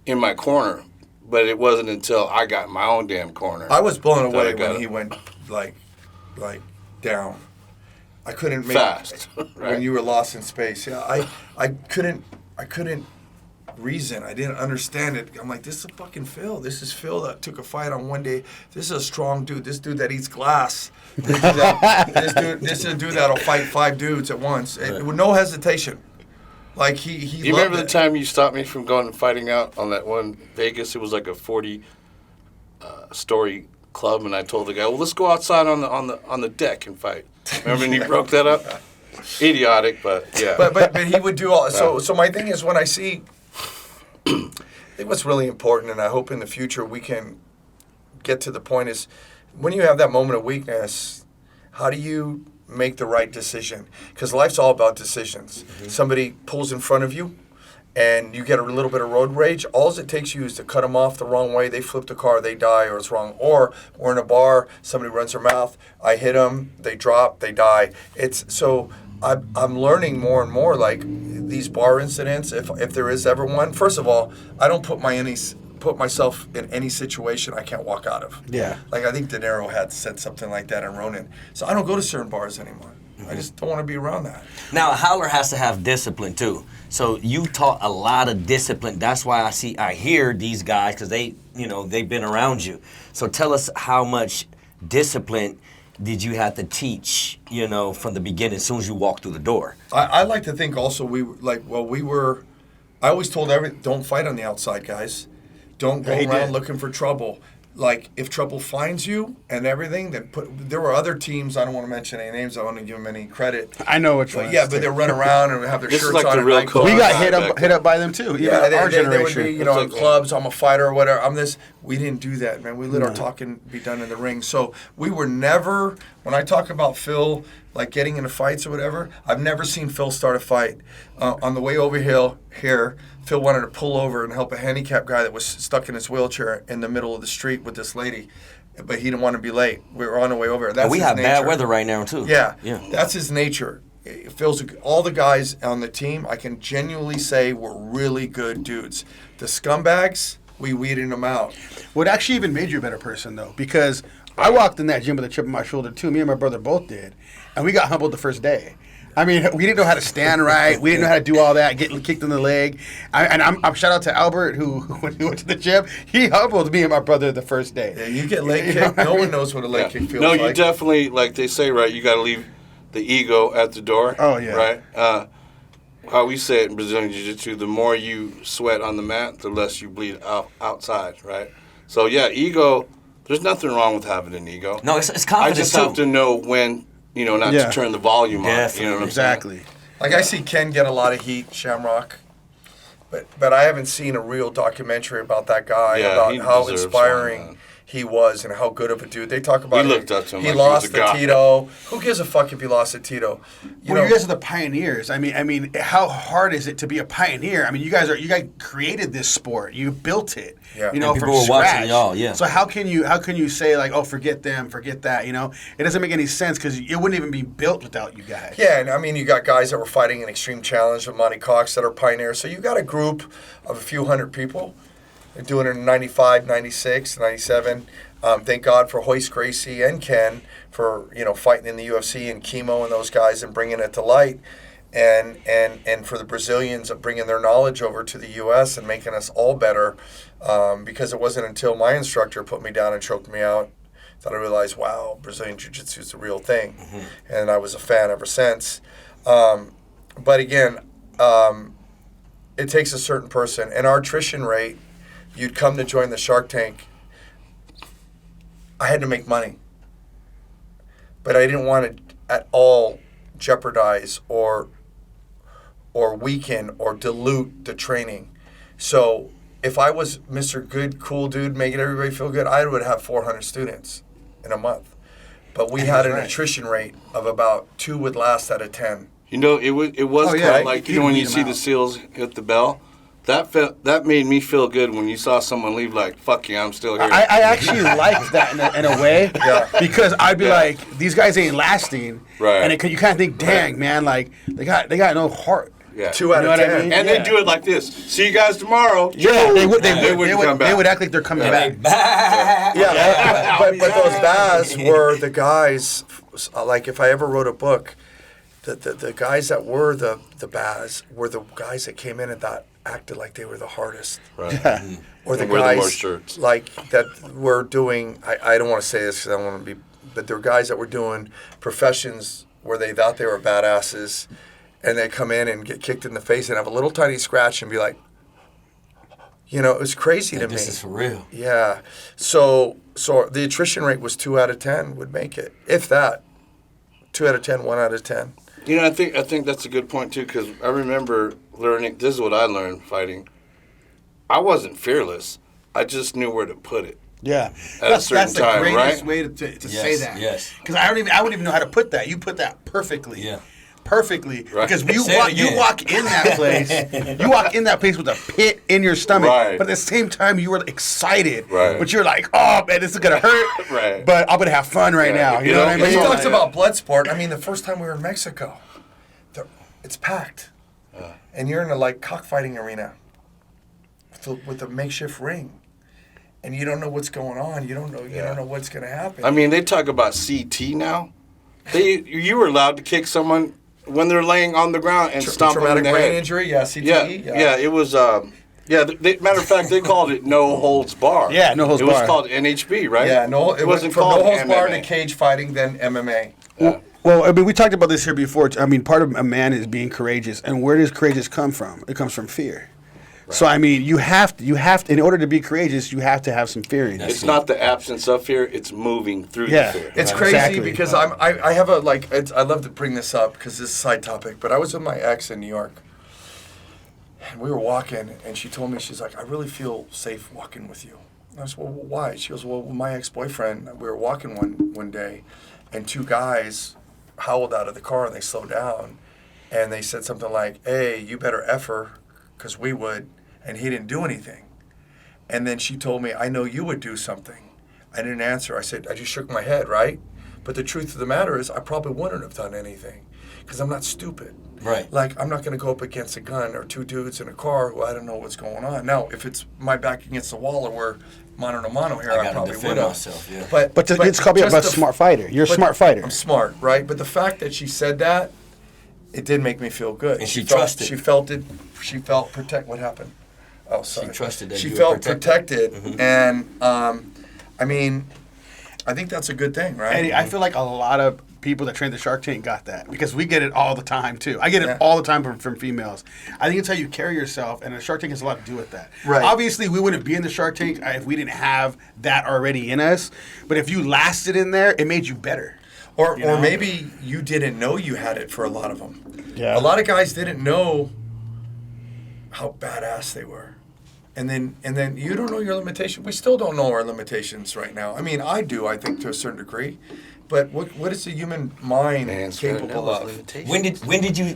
in my corner, but it wasn't until I got in my own damn corner. I was blown away when he went like down. I couldn't make fast right? When you were lost in space. Yeah, I couldn't reason. I didn't understand it. I'm like, this is a fucking Phil. This is Phil that took a fight on one day. This is a strong dude. This dude that eats glass. This is a dude that'll fight 5 dudes at once with no hesitation. Like he you remember the time you stopped me from going and fighting out on that one Vegas? It was like a 40 story club, and I told the guy, well, let's go outside on the deck and fight. Remember when you broke that up? Idiotic, but yeah. But he would do all. So my thing is when I see, I think what's really important, and I hope in the future we can get to the point is when you have that moment of weakness, how do you make the right decision? Because life's all about decisions. Mm-hmm. Somebody pulls in front of you, and you get a little bit of road rage. All it takes you is to cut them off the wrong way. They flip the car, they die, or it's wrong. Or we're in a bar, somebody runs their mouth, I hit them, they drop, they die. I'm learning more and more, like these bar incidents, if there is ever one. First of all, I don't put myself in any situation I can't walk out of. Yeah. Like I think De Niro had said something like that in Ronin. So I don't go to certain bars anymore. I just don't want to be around that. Now, a howler has to have discipline too. So you taught a lot of discipline. That's why I hear these guys because they've been around you. So tell us how much discipline did you have to teach, from the beginning as soon as you walked through the door? I like to think also I always told don't fight on the outside, guys. Don't go around looking for trouble. Like, if trouble finds you and everything, then there were other teams, I don't want to mention any names, I don't want to give them any credit. I know which ones. Yeah, but they run around and have their This is shirts like on. the real We got hit up by them too. Yeah, our they generation. would be, in clubs, I'm a fighter or whatever. I'm this. We didn't do that, man. We let our talking be done in the ring. So we were never, when I talk about Phil, like getting into fights or whatever, I've never seen Phil start a fight. On the way over here, Phil wanted to pull over and help a handicapped guy that was stuck in his wheelchair in the middle of the street with this lady. But he didn't want to be late. We were on the way over. That's we his have nature. bad weather right now too. Yeah, that's his nature. Phil's all the guys on the team, I can genuinely say, were really good dudes. The scumbags, we weeded them out. What actually even made you a better person, though, because I walked in that gym with a chip on my shoulder, too. Me and my brother both did. And we got humbled the first day. I mean, we didn't know how to stand right. We didn't know how to do all that, getting kicked in the leg. I'm shout out to Albert, who when he went to the gym, he humbled me and my brother the first day. Yeah, you get leg kicked. No one knows what a leg kick feels no, like. you definitely, like they say, right, you got to leave the ego at the door. Oh, yeah. Right? How we say it in Brazilian Jiu-Jitsu, the more you sweat on the mat, the less you bleed outside, right? So, yeah, ego, there's nothing wrong with having an ego. No, it's confidence I just have to know when, not to turn the volume on. You know what I'm Exactly. Like, I see Ken get a lot of heat, Shamrock. But I haven't seen a real documentary about that guy, about how inspiring he was and how good of a dude. They talk about he looked up to him. He like lost he was a to guy. Tito. Who gives a fuck if he lost to Tito? You guys are the pioneers. I mean, how hard is it to be a pioneer? I mean, you guys created this sport. You built it. Yeah. And from people were scratch. watching y'all, yeah. So how can you say like, oh, forget them, forget that? It doesn't make any sense because it wouldn't even be built without you guys. Yeah, and I mean, you got guys that were fighting an extreme challenge with Monty Cox that are pioneers. So you got a group of a few hundred people. They're doing it in 95, 96, 97. Thank God for Hoist Gracie and Ken for fighting in the UFC and Chemo and those guys and bringing it to light, and for the Brazilians of bringing their knowledge over to the U.S. and making us all better, because it wasn't until my instructor put me down and choked me out that I realized, wow, Brazilian Jiu-Jitsu is the real thing, and I was a fan ever since. But again, it takes a certain person, and our attrition rate. You'd come to join the Shark Tank. I had to make money, but I didn't want to at all jeopardize or weaken or dilute the training. So if I was Mr. Good, cool dude, making everybody feel good, I would have 400 students in a month. But we had an attrition rate of about 2 would last out of 10. It was kind of like, when you see the SEALs hit the bell. That made me feel good when you saw someone leave like, fuck you, I'm still here. I actually liked that in a way because I'd be like, these guys ain't lasting. Right. And you kind of think, dang, man, like they got no heart. Yeah. 2 out of 10. I mean? And they do it like this. See you guys tomorrow. Yeah, they would come back. They would act like they're coming back. But those baths were the guys, like if I ever wrote a book, the guys that were the baths were the guys that came in and acted like they were the hardest. Right. Or the and wear the more guys shirts. like that were doing, I don't want to say this because I don't want to be, but there were guys that were doing professions where they thought they were badasses, and they come in and get kicked in the face and have a little tiny scratch and be like, it was crazy to me. This is for real. Yeah. So the attrition rate was 2 out of 10 would make it, if that. 2 out of 10, 1 out of 10. I think that's a good point too, because I remember learning. This is what I learned fighting. I wasn't fearless. I just knew where to put it. Yeah, At a certain that's the time, greatest right? way to say that. Yes. Because I wouldn't even know how to put that. You put that perfectly. Yeah. Perfectly. Right. Because Say it you again. walk in that place. You walk in that place with a pit in your stomach. Right. But at the same time, you were excited. Right. But you're like, oh man, this is gonna hurt. Right. But I'm gonna have fun right now. You know what I But mean? he talks about blood sport. I mean, the first time we were in Mexico, it's packed. And you're in a cockfighting arena with a makeshift ring. And you don't know what's going on. You don't know what's going to happen. I mean, they talk about CT now. You were allowed to kick someone when they're laying on the ground and stomp them in Traumatic the brain head. injury, yeah, CTE. Yeah, it was. Matter of fact, they called it no holds bar. Yeah, no holds It bar. was called NHB, right? Yeah, no, it wasn't from called no holds bar to MMA. cage fighting, then MMA. Yeah. Well, I mean, we talked about this here before. I mean, part of a man is being courageous, and where does courageous come from? It comes from fear. So I mean, you have to, in order to be courageous, you have to have some fear in you. It's not the absence of fear; it's moving through Yeah. the fear. It's crazy Exactly. because I have a I love to bring this up because this is a side topic. But I was with my ex in New York, and we were walking, and she told me, she's like, I really feel safe walking with you. And I said, well, why? She goes, well, my ex-boyfriend, we were walking one day, and two guys howled out of the car and they slowed down, and they said something like, hey, you better F her, because we would, and he didn't do anything. And then she told me, I know you would do something. I didn't answer. I said, I just shook my head, right? But the truth of the matter is I probably wouldn't have done anything because I'm not stupid. Right. Like, I'm not going to go up against a gun or two dudes in a car who I don't know what's going on. Now, if it's my back against the wall or we're mano to mano here, I gotta probably defend would have. myself, yeah. But it's called being a just smart fighter. You're a but smart fighter. I'm smart, right? But the fact that she said that, it did make me feel good. And she felt, trusted. She felt it. She felt protect. What happened? Oh, sorry. trusted that she you were felt protected. protected, and I mean, I think that's a good thing, right? Eddie, I feel like a lot of people that train the Shark Tank got that because we get it all the time too. I get it Yeah. all the time from females. I think it's how you carry yourself, and the Shark Tank has a lot to do with that. Right. Obviously, we wouldn't be in the Shark Tank if we didn't have that already in us. But if you lasted in there, it made you better. Or You know? maybe you didn't know you had it for a lot of them. Yeah. A lot of guys didn't know how badass they were. And then you don't know your limitation. We still don't know our limitations right now. I mean, I do, I think, to a certain degree. But what is the human mind Man's gonna capable know his of? limitations.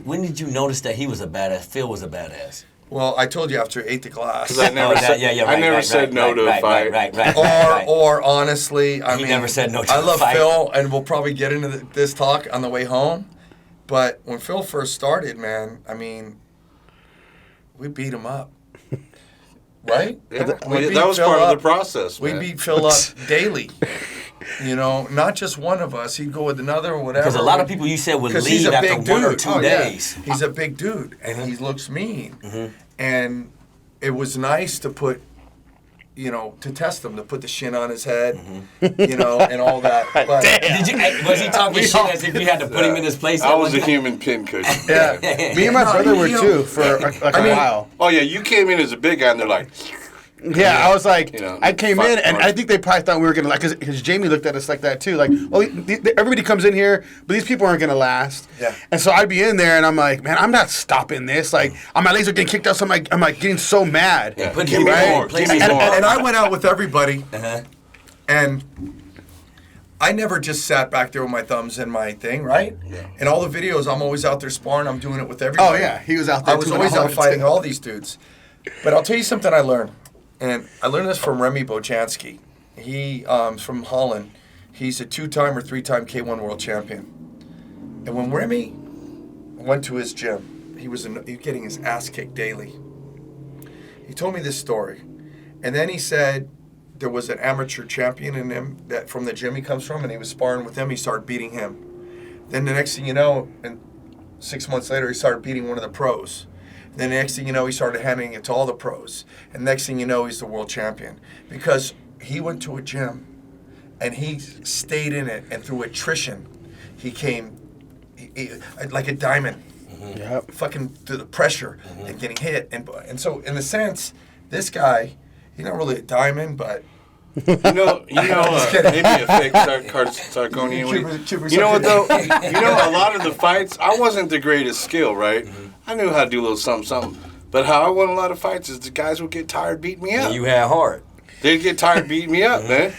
When did you notice that he was a badass? Phil was a badass. Well, I told you after I ate the glass. 'Cause I never said, I never said no to a fight. Right. Or honestly, I mean, never said no to I a love fight. Phil, and we'll probably get into this talk on the way home. But when Phil first started, man, I mean, we beat him up, right? Yeah. We beat That was Phil part of up. the process, We man. beat Phil up daily. You know, not just one of us. He'd go with another or whatever. Because a lot of people you said would 'Cause he's leave a after big 1 or dude. 2 Oh, yeah. days. He's a big dude, and he looks mean. And it was nice to put, to test him, to put the shin on his head, and all that. But Was he talking shit as if you had to put him in his place? I at was one a time? human pincushion. yeah, Me and my No, brother were you know- too for a while. Oh yeah, you came in as a big guy, and they're like, Yeah, I was like, You know, I came fuck in, and Mark. I think they probably thought we were gonna because Jamie looked at us like that too, like, oh, everybody comes in here, but these people aren't gonna last. Yeah. And so I'd be in there, and I'm like, man, I'm not stopping this. Like, my legs are getting kicked out, so I'm like getting so mad. Yeah, put Give him me in more, more. Place give me him more. more. and I went out with everybody, Uh-huh. and I never just sat back there with my thumbs in my thing, right? Yeah. In all the videos, I'm always out there sparring. I'm doing it with everybody. Oh yeah, he was out there. I was too, always and all out that, fighting too. all these dudes. But I'll tell you something I learned. And I learned this from Remy Bojanski. He's from Holland. He's a 2-time or 3-time K1 world champion. And when Remy went to his gym, he was getting his ass kicked daily. He told me this story. And then he said there was an amateur champion in him that from the gym he comes from, and he was sparring with him. He started beating him. Then the next thing you know, and 6 months later, he started beating one of the pros. Then the next thing you know, he started handing it to all the pros. And next thing you know, he's the world champion. Because he went to a gym, and he stayed in it, and through attrition, he came like a diamond. Yep. Fucking through the pressure and getting hit. And so, in a sense, this guy, he's not really a diamond, but... Just kidding. kidding. maybe a fake Sarconian. Cuba You know what though? something. A lot of the fights, I wasn't the greatest skill, right? I knew how to do a little something. But how I won a lot of fights is the guys would get tired beating me up. You had heart. They'd get tired beating me up, man.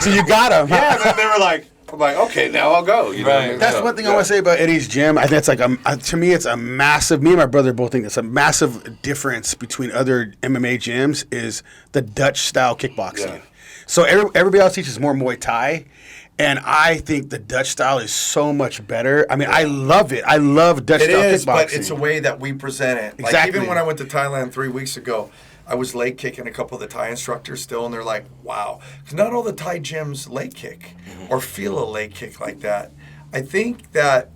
So you got him. Yeah, then they were like, I'm like, okay, now I'll go. You know what I mean? That's So, one thing I yeah. want to say about Eddie's gym. I think it's like to me, it's a massive. Me and my brother both think it's a massive difference between other MMA gyms is the Dutch style kickboxing. Yeah. So everybody else teaches more Muay Thai, and I think the Dutch style is so much better. I mean, I love it. I love Dutch It style is, kickboxing. but it's a way that we present it. Like Exactly. even when I went to Thailand 3 weeks ago, I was leg kicking a couple of the Thai instructors still, and they're like, wow. Because not all the Thai gyms leg kick or feel a leg kick like that. I think that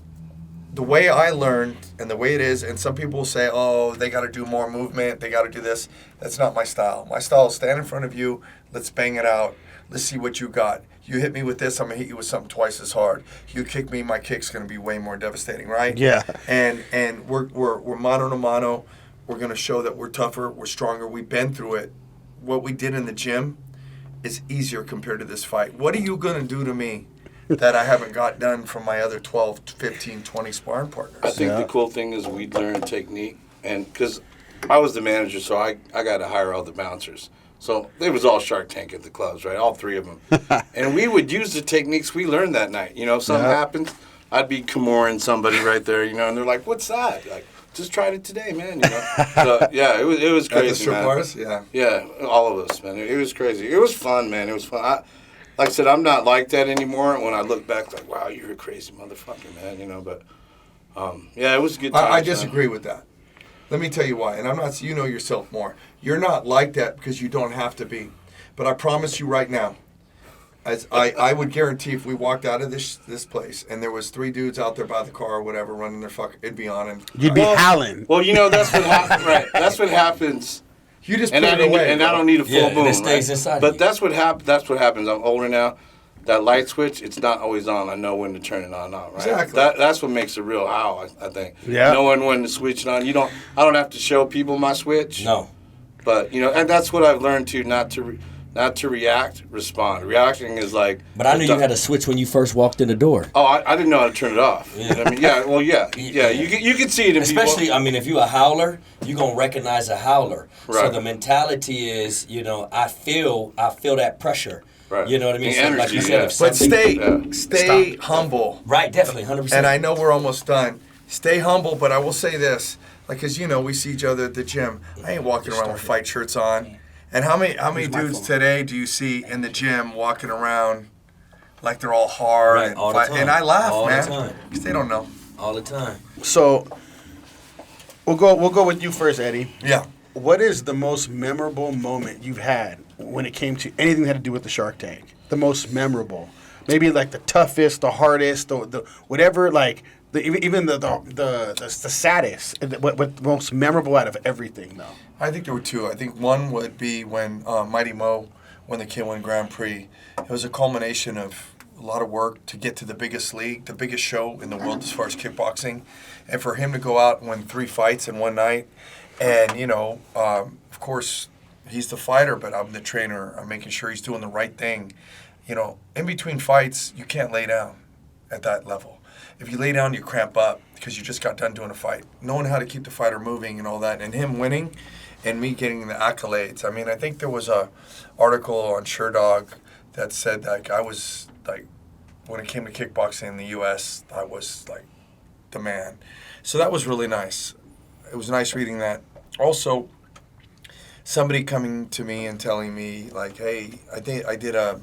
the way I learned and the way it is, and some people will say, oh, they got to do more movement, they got to do this. That's not my style. My style is stand in front of you, let's bang it out, let's see what you got. You hit me with this, I'm going to hit you with something twice as hard. You kick me, my kick's going to be way more devastating, right? Yeah. And we're mano to mano. We're going to show that we're tougher, we're stronger, we've been through it. What we did in the gym is easier compared to this fight. What are you going to do to me that I haven't got done from my other 12, 15, 20 sparring partners? I think the cool thing is we learned technique, and because I was the manager, so I got to hire all the bouncers. So it was all Shark Tank at the clubs, right? All three of them. And we would use the techniques we learned that night. You know, if something happens, I'd be Kimuring somebody right there, you know, and they're like, what's that? Like, just tried it today, man, you know. So, yeah, it was crazy, At the strip man. bars? Yeah. Yeah, all of us, man. It was crazy. It was fun, man. It was fun. Like I said, I'm not like that anymore. When I look back, like, wow, you're a crazy motherfucker, man, you know. But, yeah, it was a good time. I disagree with that. Let me tell you why. And I'm not, you know yourself more. You're not like that because you don't have to be. But I promise you right now, as I would guarantee if we walked out of this place and there was 3 dudes out there by the car or whatever running their it'd be on. And You'd be howling. Well, you know, that's what happens, right? That's what happens. you just And put I it away. don't need a full boom. and it stays right? inside But you. that's what happens. I'm older now. That light switch, it's not always on. I know when to turn it on, right? Exactly. That's what makes it real how, I think. Yeah. Knowing when to switch it on. I don't have to show people my switch. No. But, you know, and that's what I've learned too, not to react, respond. Reacting is like... But I knew you had a switch when you first walked in the door. Oh, I didn't know how to turn it off. Yeah. I mean, yeah. You can see it in Especially, people. I mean, if you a howler, you're going to recognize a howler. So Right. the mentality is, you know, I feel that pressure. Right. You know what I mean? The So, like energy, you said, yeah. if But something- stay Stop. humble. Right, definitely, 100%. And I know we're almost done. Stay humble, but I will say this. Like, because, you know, we see each other at the gym. I ain't walking around with fight shirts on. And how many dudes today do you see in the gym walking around like they're all hard? Right, and all the fight? time. And I laugh, All the man. time. Because they don't know. all the time. So we'll go with you first, Eddie. Yeah. What is the most memorable moment you've had when it came to anything that had to do with the Shark Tank? The most memorable, maybe like the toughest, the hardest, the whatever, like even the saddest. What most memorable out of everything, though? I think there were 2. I think one would be when Mighty Mo won the K1 Grand Prix. It was a culmination of a lot of work to get to the biggest league, the biggest show in the world as far as kickboxing. And for him to go out and win 3 fights in one night. And, you know, of course, he's the fighter, but I'm the trainer. I'm making sure he's doing the right thing. You know, in between fights, you can't lay down at that level. If you lay down, you cramp up because you just got done doing a fight. Knowing how to keep the fighter moving and all that, and him winning and me getting the accolades. I mean, I think there was a article on SureDog that said, like, I was, like, when it came to kickboxing in the U.S., I was, like, the man. So that was really nice. It was nice reading that. Also, somebody coming to me and telling me, like, hey, I did a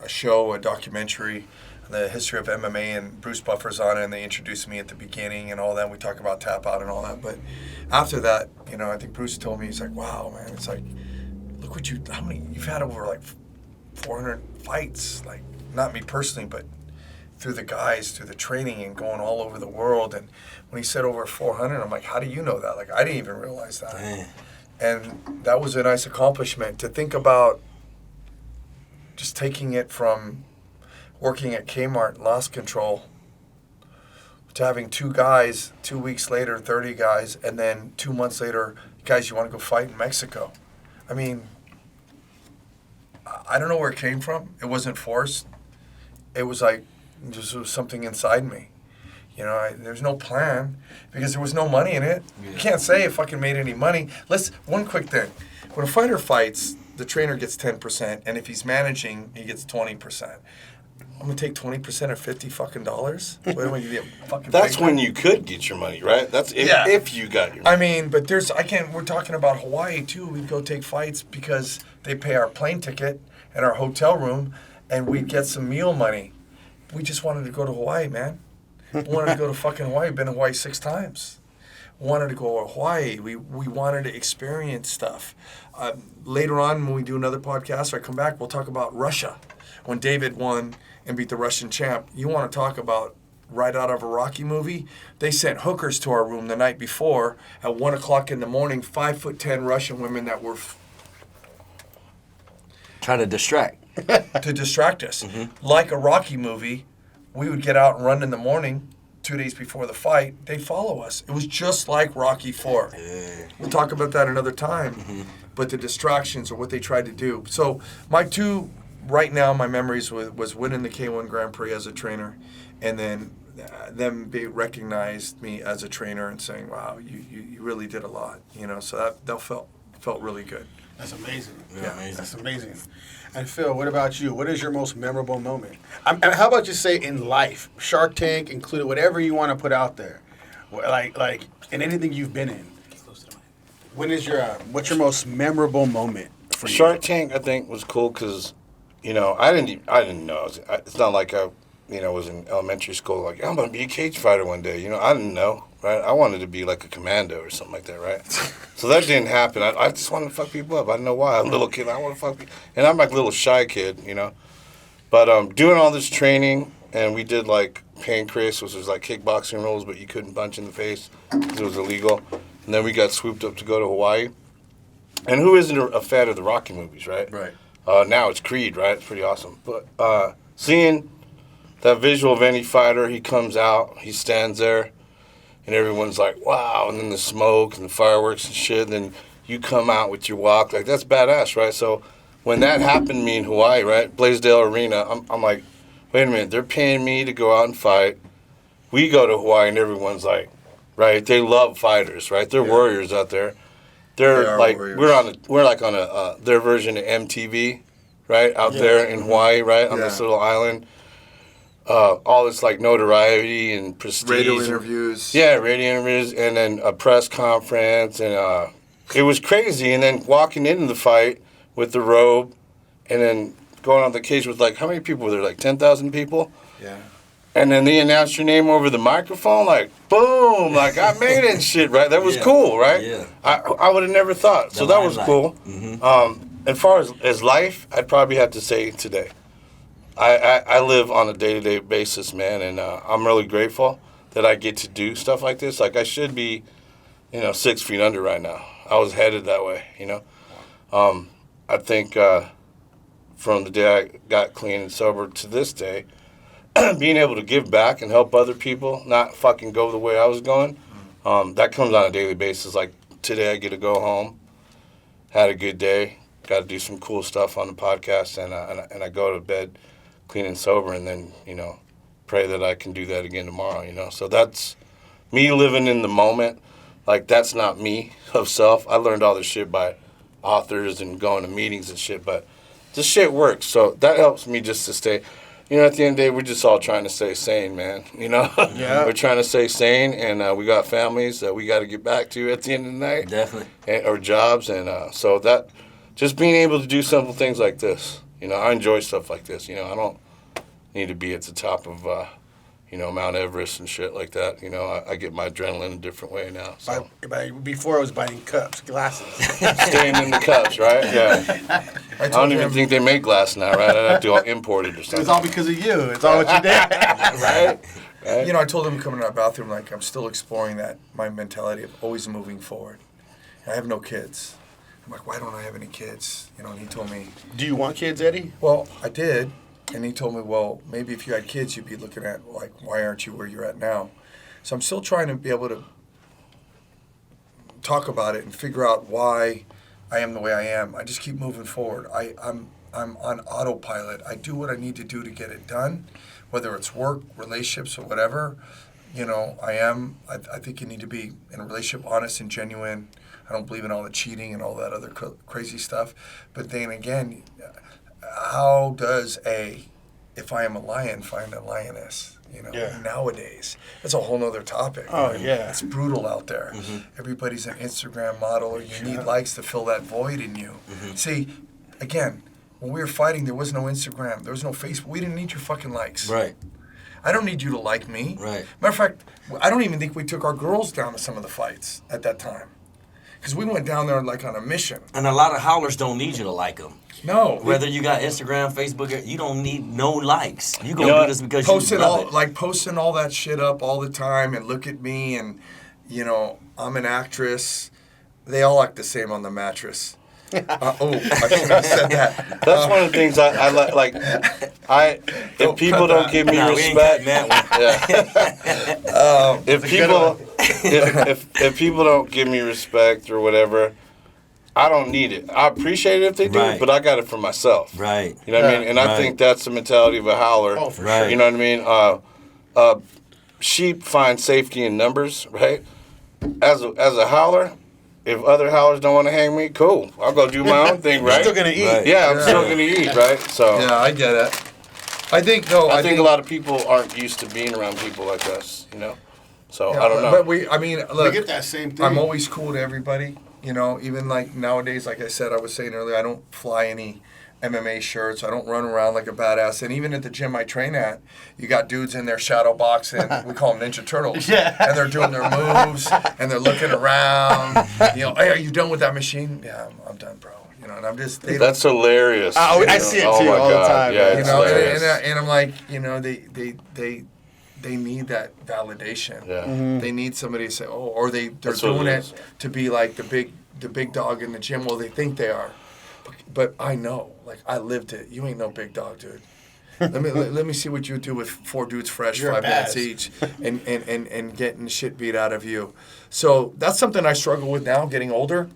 show, a documentary on the history of MMA, and Bruce Buffer's on it, and they introduced me at the beginning and all that. We talk about tap out and all that. But after that, you know, I think Bruce told me, he's like, wow, man, it's like, look what you've had over like 400 fights, like, not me personally, but through the guys, through the training and going all over the world. And when he said over 400, I'm like, how do you know that? Like, I didn't even realize that. Damn. And that was a nice accomplishment to think about, just taking it from working at Kmart, lost control, to having 2 guys, 2 weeks later, 30 guys, and then 2 months later, guys, you want to go fight in Mexico? I mean, I don't know where it came from. It wasn't forced. It was like, just was something inside me. You know, there's no plan because there was no money in it. You can't say it fucking made any money. One quick thing. When a fighter fights, the trainer gets 10%, and if he's managing, he gets 20%. I'm gonna take 20% of $50 fucking dollars. What am I gonna get? Fucking That's big when money? you could get your money, right? That's if you got your money. I mean, but we're talking about Hawaii too. We'd go take fights because they pay our plane ticket and our hotel room, and we'd get some meal money. We just wanted to go to Hawaii, man. We wanted to go to fucking Hawaii. Been to Hawaii 6 times. wanted to go to Hawaii. We wanted to experience stuff. Later on, when we do another podcast, or I come back, we'll talk about Russia. When David won and beat the Russian champ, you want to talk about right out of a Rocky movie? They sent hookers to our room the night before at 1 o'clock in the morning, 5'10" Russian women that were Trying to distract. to distract us. Like a Rocky movie, we would get out and run in the morning 2 days before the fight. They'd follow us. It was just like Rocky 4. We'll talk about that another time. But the distractions are what they tried to do. So my two, right now, my memories was winning the K1 Grand Prix as a trainer, and then them recognized me as a trainer and saying, wow, you really did a lot. So that felt really good. That's amazing. Yeah, amazing. That's amazing. And Phil, what about you? What is your most memorable moment? And how about you say in life? Shark Tank included, whatever you want to put out there, like in anything you've been in. What's your most memorable moment for you? Shark Tank, I think, was cool because, I didn't know. It's not like I, was in elementary school, like, I'm going to be a cage fighter one day. I didn't know, right? I wanted to be like a commando or something like that, right? So that didn't happen. I just wanted to fuck people up. I don't know why. I'm a little kid. I want to fuck people. And I'm like a little shy kid, But doing all this training, and we did like pancreas, which was like kickboxing rules, but you couldn't punch in the face because it was illegal. And then we got swooped up to go to Hawaii. And who isn't a fan of the Rocky movies, right? Right. Now it's Creed, right? It's pretty awesome. But seeing that visual of any fighter, he comes out, he stands there, and everyone's like, wow. And then the smoke and the fireworks and shit. And then you come out with your walk. Like, that's badass, right? So when that happened to me in Hawaii, right, Blaisdell Arena, I'm like, wait a minute, they're paying me to go out and fight. We go to Hawaii, and everyone's like, right, they love fighters, right? They're warriors out there. They're like warriors. We're like on their version of MTV, right? Out there in Hawaii, right? On this little island. All this like notoriety and prestige. Radio interviews. Radio interviews, and then a press conference, and it was crazy. And then walking into the fight with the robe, and then going on the cage with like, how many people were there? Like 10,000 people? Yeah. And then they announced your name over the microphone, like, boom, like, I made it and shit, right? That was cool, right? Yeah. I would have never thought. So that was cool. As far as life, I'd probably have to say today. I live on a day-to-day basis, man, and I'm really grateful that I get to do stuff like this. Like, I should be, 6 feet under right now. I was headed that way, I think from the day I got clean and sober to this day, being able to give back and help other people, not fucking go the way I was going, that comes on a daily basis. Like today I get to go home, had a good day, got to do some cool stuff on the podcast, and I go to bed clean and sober, and then, pray that I can do that again tomorrow, So that's me living in the moment. Like, that's not me of self. I learned all this shit by authors and going to meetings and shit, but this shit works. So that helps me just to stay... at the end of the day, we're just all trying to stay sane, man. Yeah. We're trying to stay sane, and we got families that we got to get back to at the end of the night. Definitely. Or jobs, and so that, just being able to do simple things like this. I enjoy stuff like this. I don't need to be at the top of, Mount Everest and shit like that. I get my adrenaline a different way now. So. Before it was buying cups, glasses. Staying in the cups, right? Yeah. I don't even think they make glass now, right? I'd have to import it or something. It's all because of you. It's all what you did. Right? I told him coming in our bathroom, like, I'm still exploring my mentality of always moving forward. And I have no kids. I'm like, why don't I have any kids? And he told me. Do you want kids, Eddie? Well, I did. And he told me, well, maybe if you had kids, you'd be looking at, like, why aren't you where you're at now? So I'm still trying to be able to talk about it and figure out why I am the way I am. I just keep moving forward. I'm on autopilot. I do what I need to do to get it done, whether it's work, relationships, or whatever. I think you need to be, in a relationship, honest and genuine. I don't believe in all the cheating and all that other crazy stuff. But then again, how does if I am a lion, find a lioness? Nowadays, that's a whole nother topic. Oh, yeah. It's brutal out there. Everybody's an Instagram model, or you need likes to fill that void in you. See, again, when we were fighting, there was no Instagram, there was no Facebook. We didn't need your fucking likes. Right. I don't need you to like me. Right. Matter of fact, I don't even think we took our girls down to some of the fights at that time. Because we went down there like on a mission. And a lot of howlers don't need you to like them. No. Whether you got Instagram, Facebook, you don't need no likes. You gonna know do this because posting you love it. like posting all that shit up all the time and look at me and, you know, I'm an actress. They all act the same on the mattress. I shouldn't have said that. That's one of the things I like. If people don't give me Nah, we ain't cutting respect, that one. if people don't give me respect or whatever, I don't need it. I appreciate it if they do, Right. but I got it for myself. Right. You know what I mean? And I Right. think that's the mentality of a howler. Oh, for Right. sure. You know what I mean? Sheep find safety in numbers, right? As a howler, if other howlers don't want to hang me, cool. I'll go do my own thing, right? Still gonna eat. Right. Yeah, I'm still gonna eat, right? So Yeah, I get it. I think I think a lot of people aren't used to being around people like us, you know. So I don't know. But look, We get that same thing. I'm always cool to everybody. You know, even like nowadays, like I said, I was saying earlier, I don't fly any MMA shirts. I don't run around like a badass. And even at the gym I train at, you got dudes in there shadow boxing. We call them Ninja Turtles. Yeah. And they're doing their moves and they're looking around. You know, hey, are you done with that machine? Yeah, I'm done, bro. You know, and I'm just. That's hilarious. Oh, I You know? see it Oh too my all the God. time, Yeah, man. You it's know, hilarious. and I'm like, you know, they need that validation. Yeah. They need somebody to say, oh, or they're That's what doing it it is. to be like the big dog in the gym. Well, they think they are, but I know, like I lived it. You ain't no big dog, dude. let me see what you do with 4 dudes fresh, You're a 5 minutes Baz. each, and getting the shit beat out of you. So that's something I struggle with now, getting older,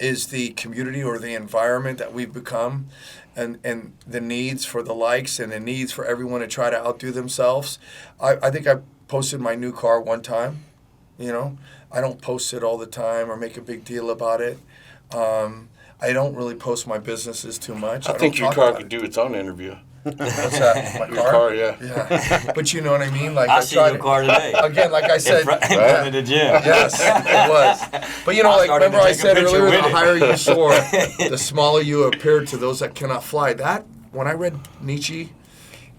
is the community or the environment that we've become, and the needs for the likes and the needs for everyone to try to outdo themselves. I think I posted my new car one time. You know, I don't post it all the time or make a big deal about it. I don't really post my businesses too much. I don't think your talk car about could it. do its own interview. What's that? My Your car? car, yeah. Yeah. But you know what I mean? Like I seen try your car today. Again, like I In said, front of the gym. Yes, it was. But you know, I like started remember to I take a said picture earlier, with the it. higher you soar, the smaller you appear to those that cannot fly. That when I read Nietzsche,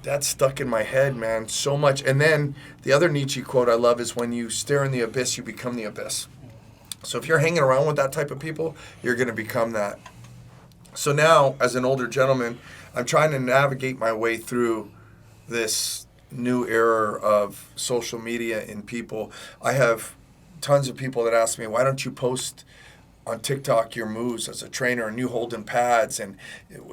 that stuck in my head, man, so much. And then the other Nietzsche quote I love is, when you stare in the abyss, you become the abyss. So if you're hanging around with that type of people, you're going to become that. So now, as an older gentleman, I'm trying to navigate my way through this new era of social media and people. I have tons of people that ask me, why don't you post on TikTok your moves as a trainer and you holding pads and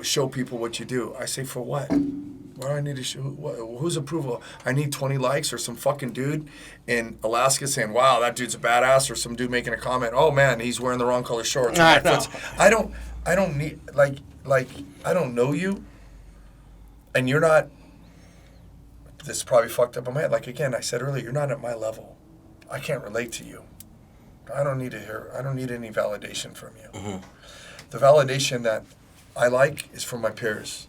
show people what you do? I say, for what? What do I need to show? Whose approval? I need 20 likes or some fucking dude in Alaska saying, wow, that dude's a badass, or some dude making a comment, oh man, he's wearing the wrong color shorts. I know. I don't need, like, I don't know you, and you're not, this is probably fucked up in my head. Like, again, I said earlier, you're not at my level. I can't relate to you. I don't need any validation from you. Mm-hmm. The validation that I like is from my peers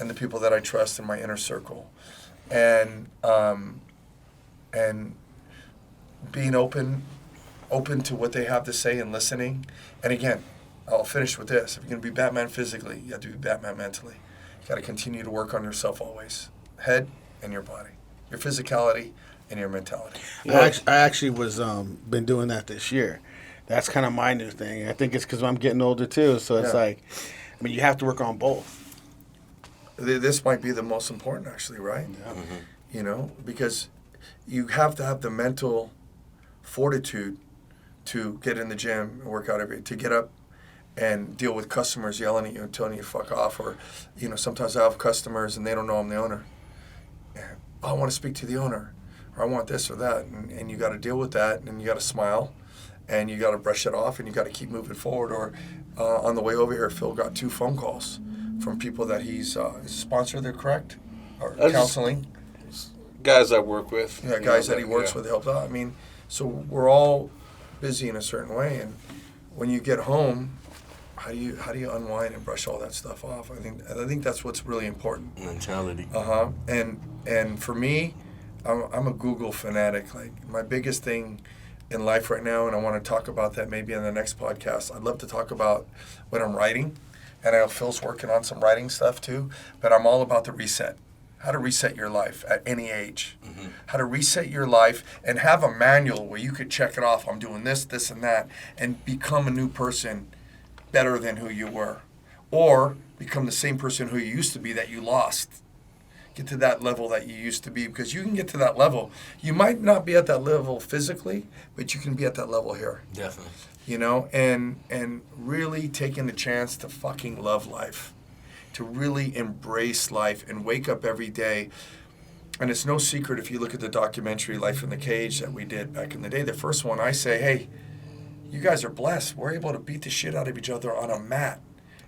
and the people that I trust in my inner circle. And being open to what they have to say and listening. And again, I'll finish with this. If you're going to be Batman physically, you have to be Batman mentally. You got to continue to work on yourself always. Head and your body. Your physicality and your mentality. I actually was been doing that this year. That's kind of my new thing. I think it's because I'm getting older too. So it's Yeah. like, I mean, you have to work on both. This might be the most important, actually, right? Yeah. Mm-hmm. You know, because you have to have the mental fortitude to get in the gym and work out to get up and deal with customers yelling at you and telling you to fuck off. Or, you know, sometimes I have customers and they don't know I'm the owner. And, I want to speak to the owner, or I want this or that. And you got to deal with that, and you got to smile, and you got to brush it off, and you got to keep moving forward. Or on the way over here, Phil got 2 phone calls from people that he's a sponsor, they're correct? Or counseling. Guys I work with. Yeah, you guys know, that he works yeah. with helped out. I mean, so we're all busy in a certain way, and when you get home, how do you unwind and brush all that stuff off? I think that's what's really important. Mentality. And for me, I'm a Google fanatic. Like, my biggest thing in life right now, and I want to talk about that maybe in the next podcast. I'd love to talk about when I'm writing, and I know Phil's working on some writing stuff too, but I'm all about the reset. how to reset your life at any age, how to reset your life and have a manual where you could check it off. I'm doing this, this, and that, and become a new person better than who you were, or become the same person who you used to be that you lost. Get to that level that you used to be, because you can get to that level. You might not be at that level physically, but you can be at that level here. Definitely. You know, and really taking the chance to fucking love life, to really embrace life and wake up every day. And it's no secret if you look at the documentary Life in the Cage that we did back in the day, the first one, I say, hey, you guys are blessed. We're able to beat the shit out of each other on a mat.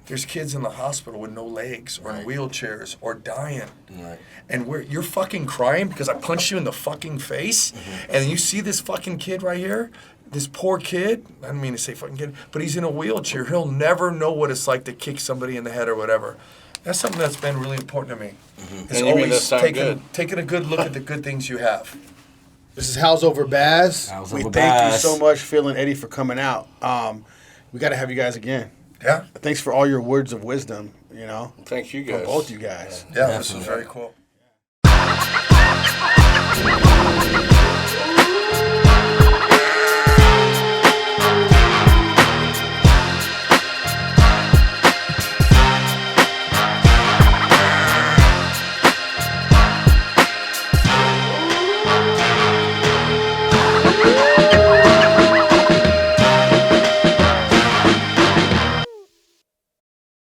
There's kids in the hospital with no legs or in wheelchairs or dying. Right. And you're fucking crying because I punched you in the fucking face. And you see this fucking kid right here, this poor kid, I don't mean to say fucking kid, but he's in a wheelchair. He'll never know what it's like to kick somebody in the head or whatever. That's something that's been really important to me. It's And you mean always that sound good. taking a good look at the good things you have. This is How's Over Baz. How's We Over thank you Baz. so much, Phil and Eddie, for coming out. We got to have you guys again. Yeah? Thanks for all your words of wisdom, you know, Thank you from guys. both you guys. Yeah, this was very cool.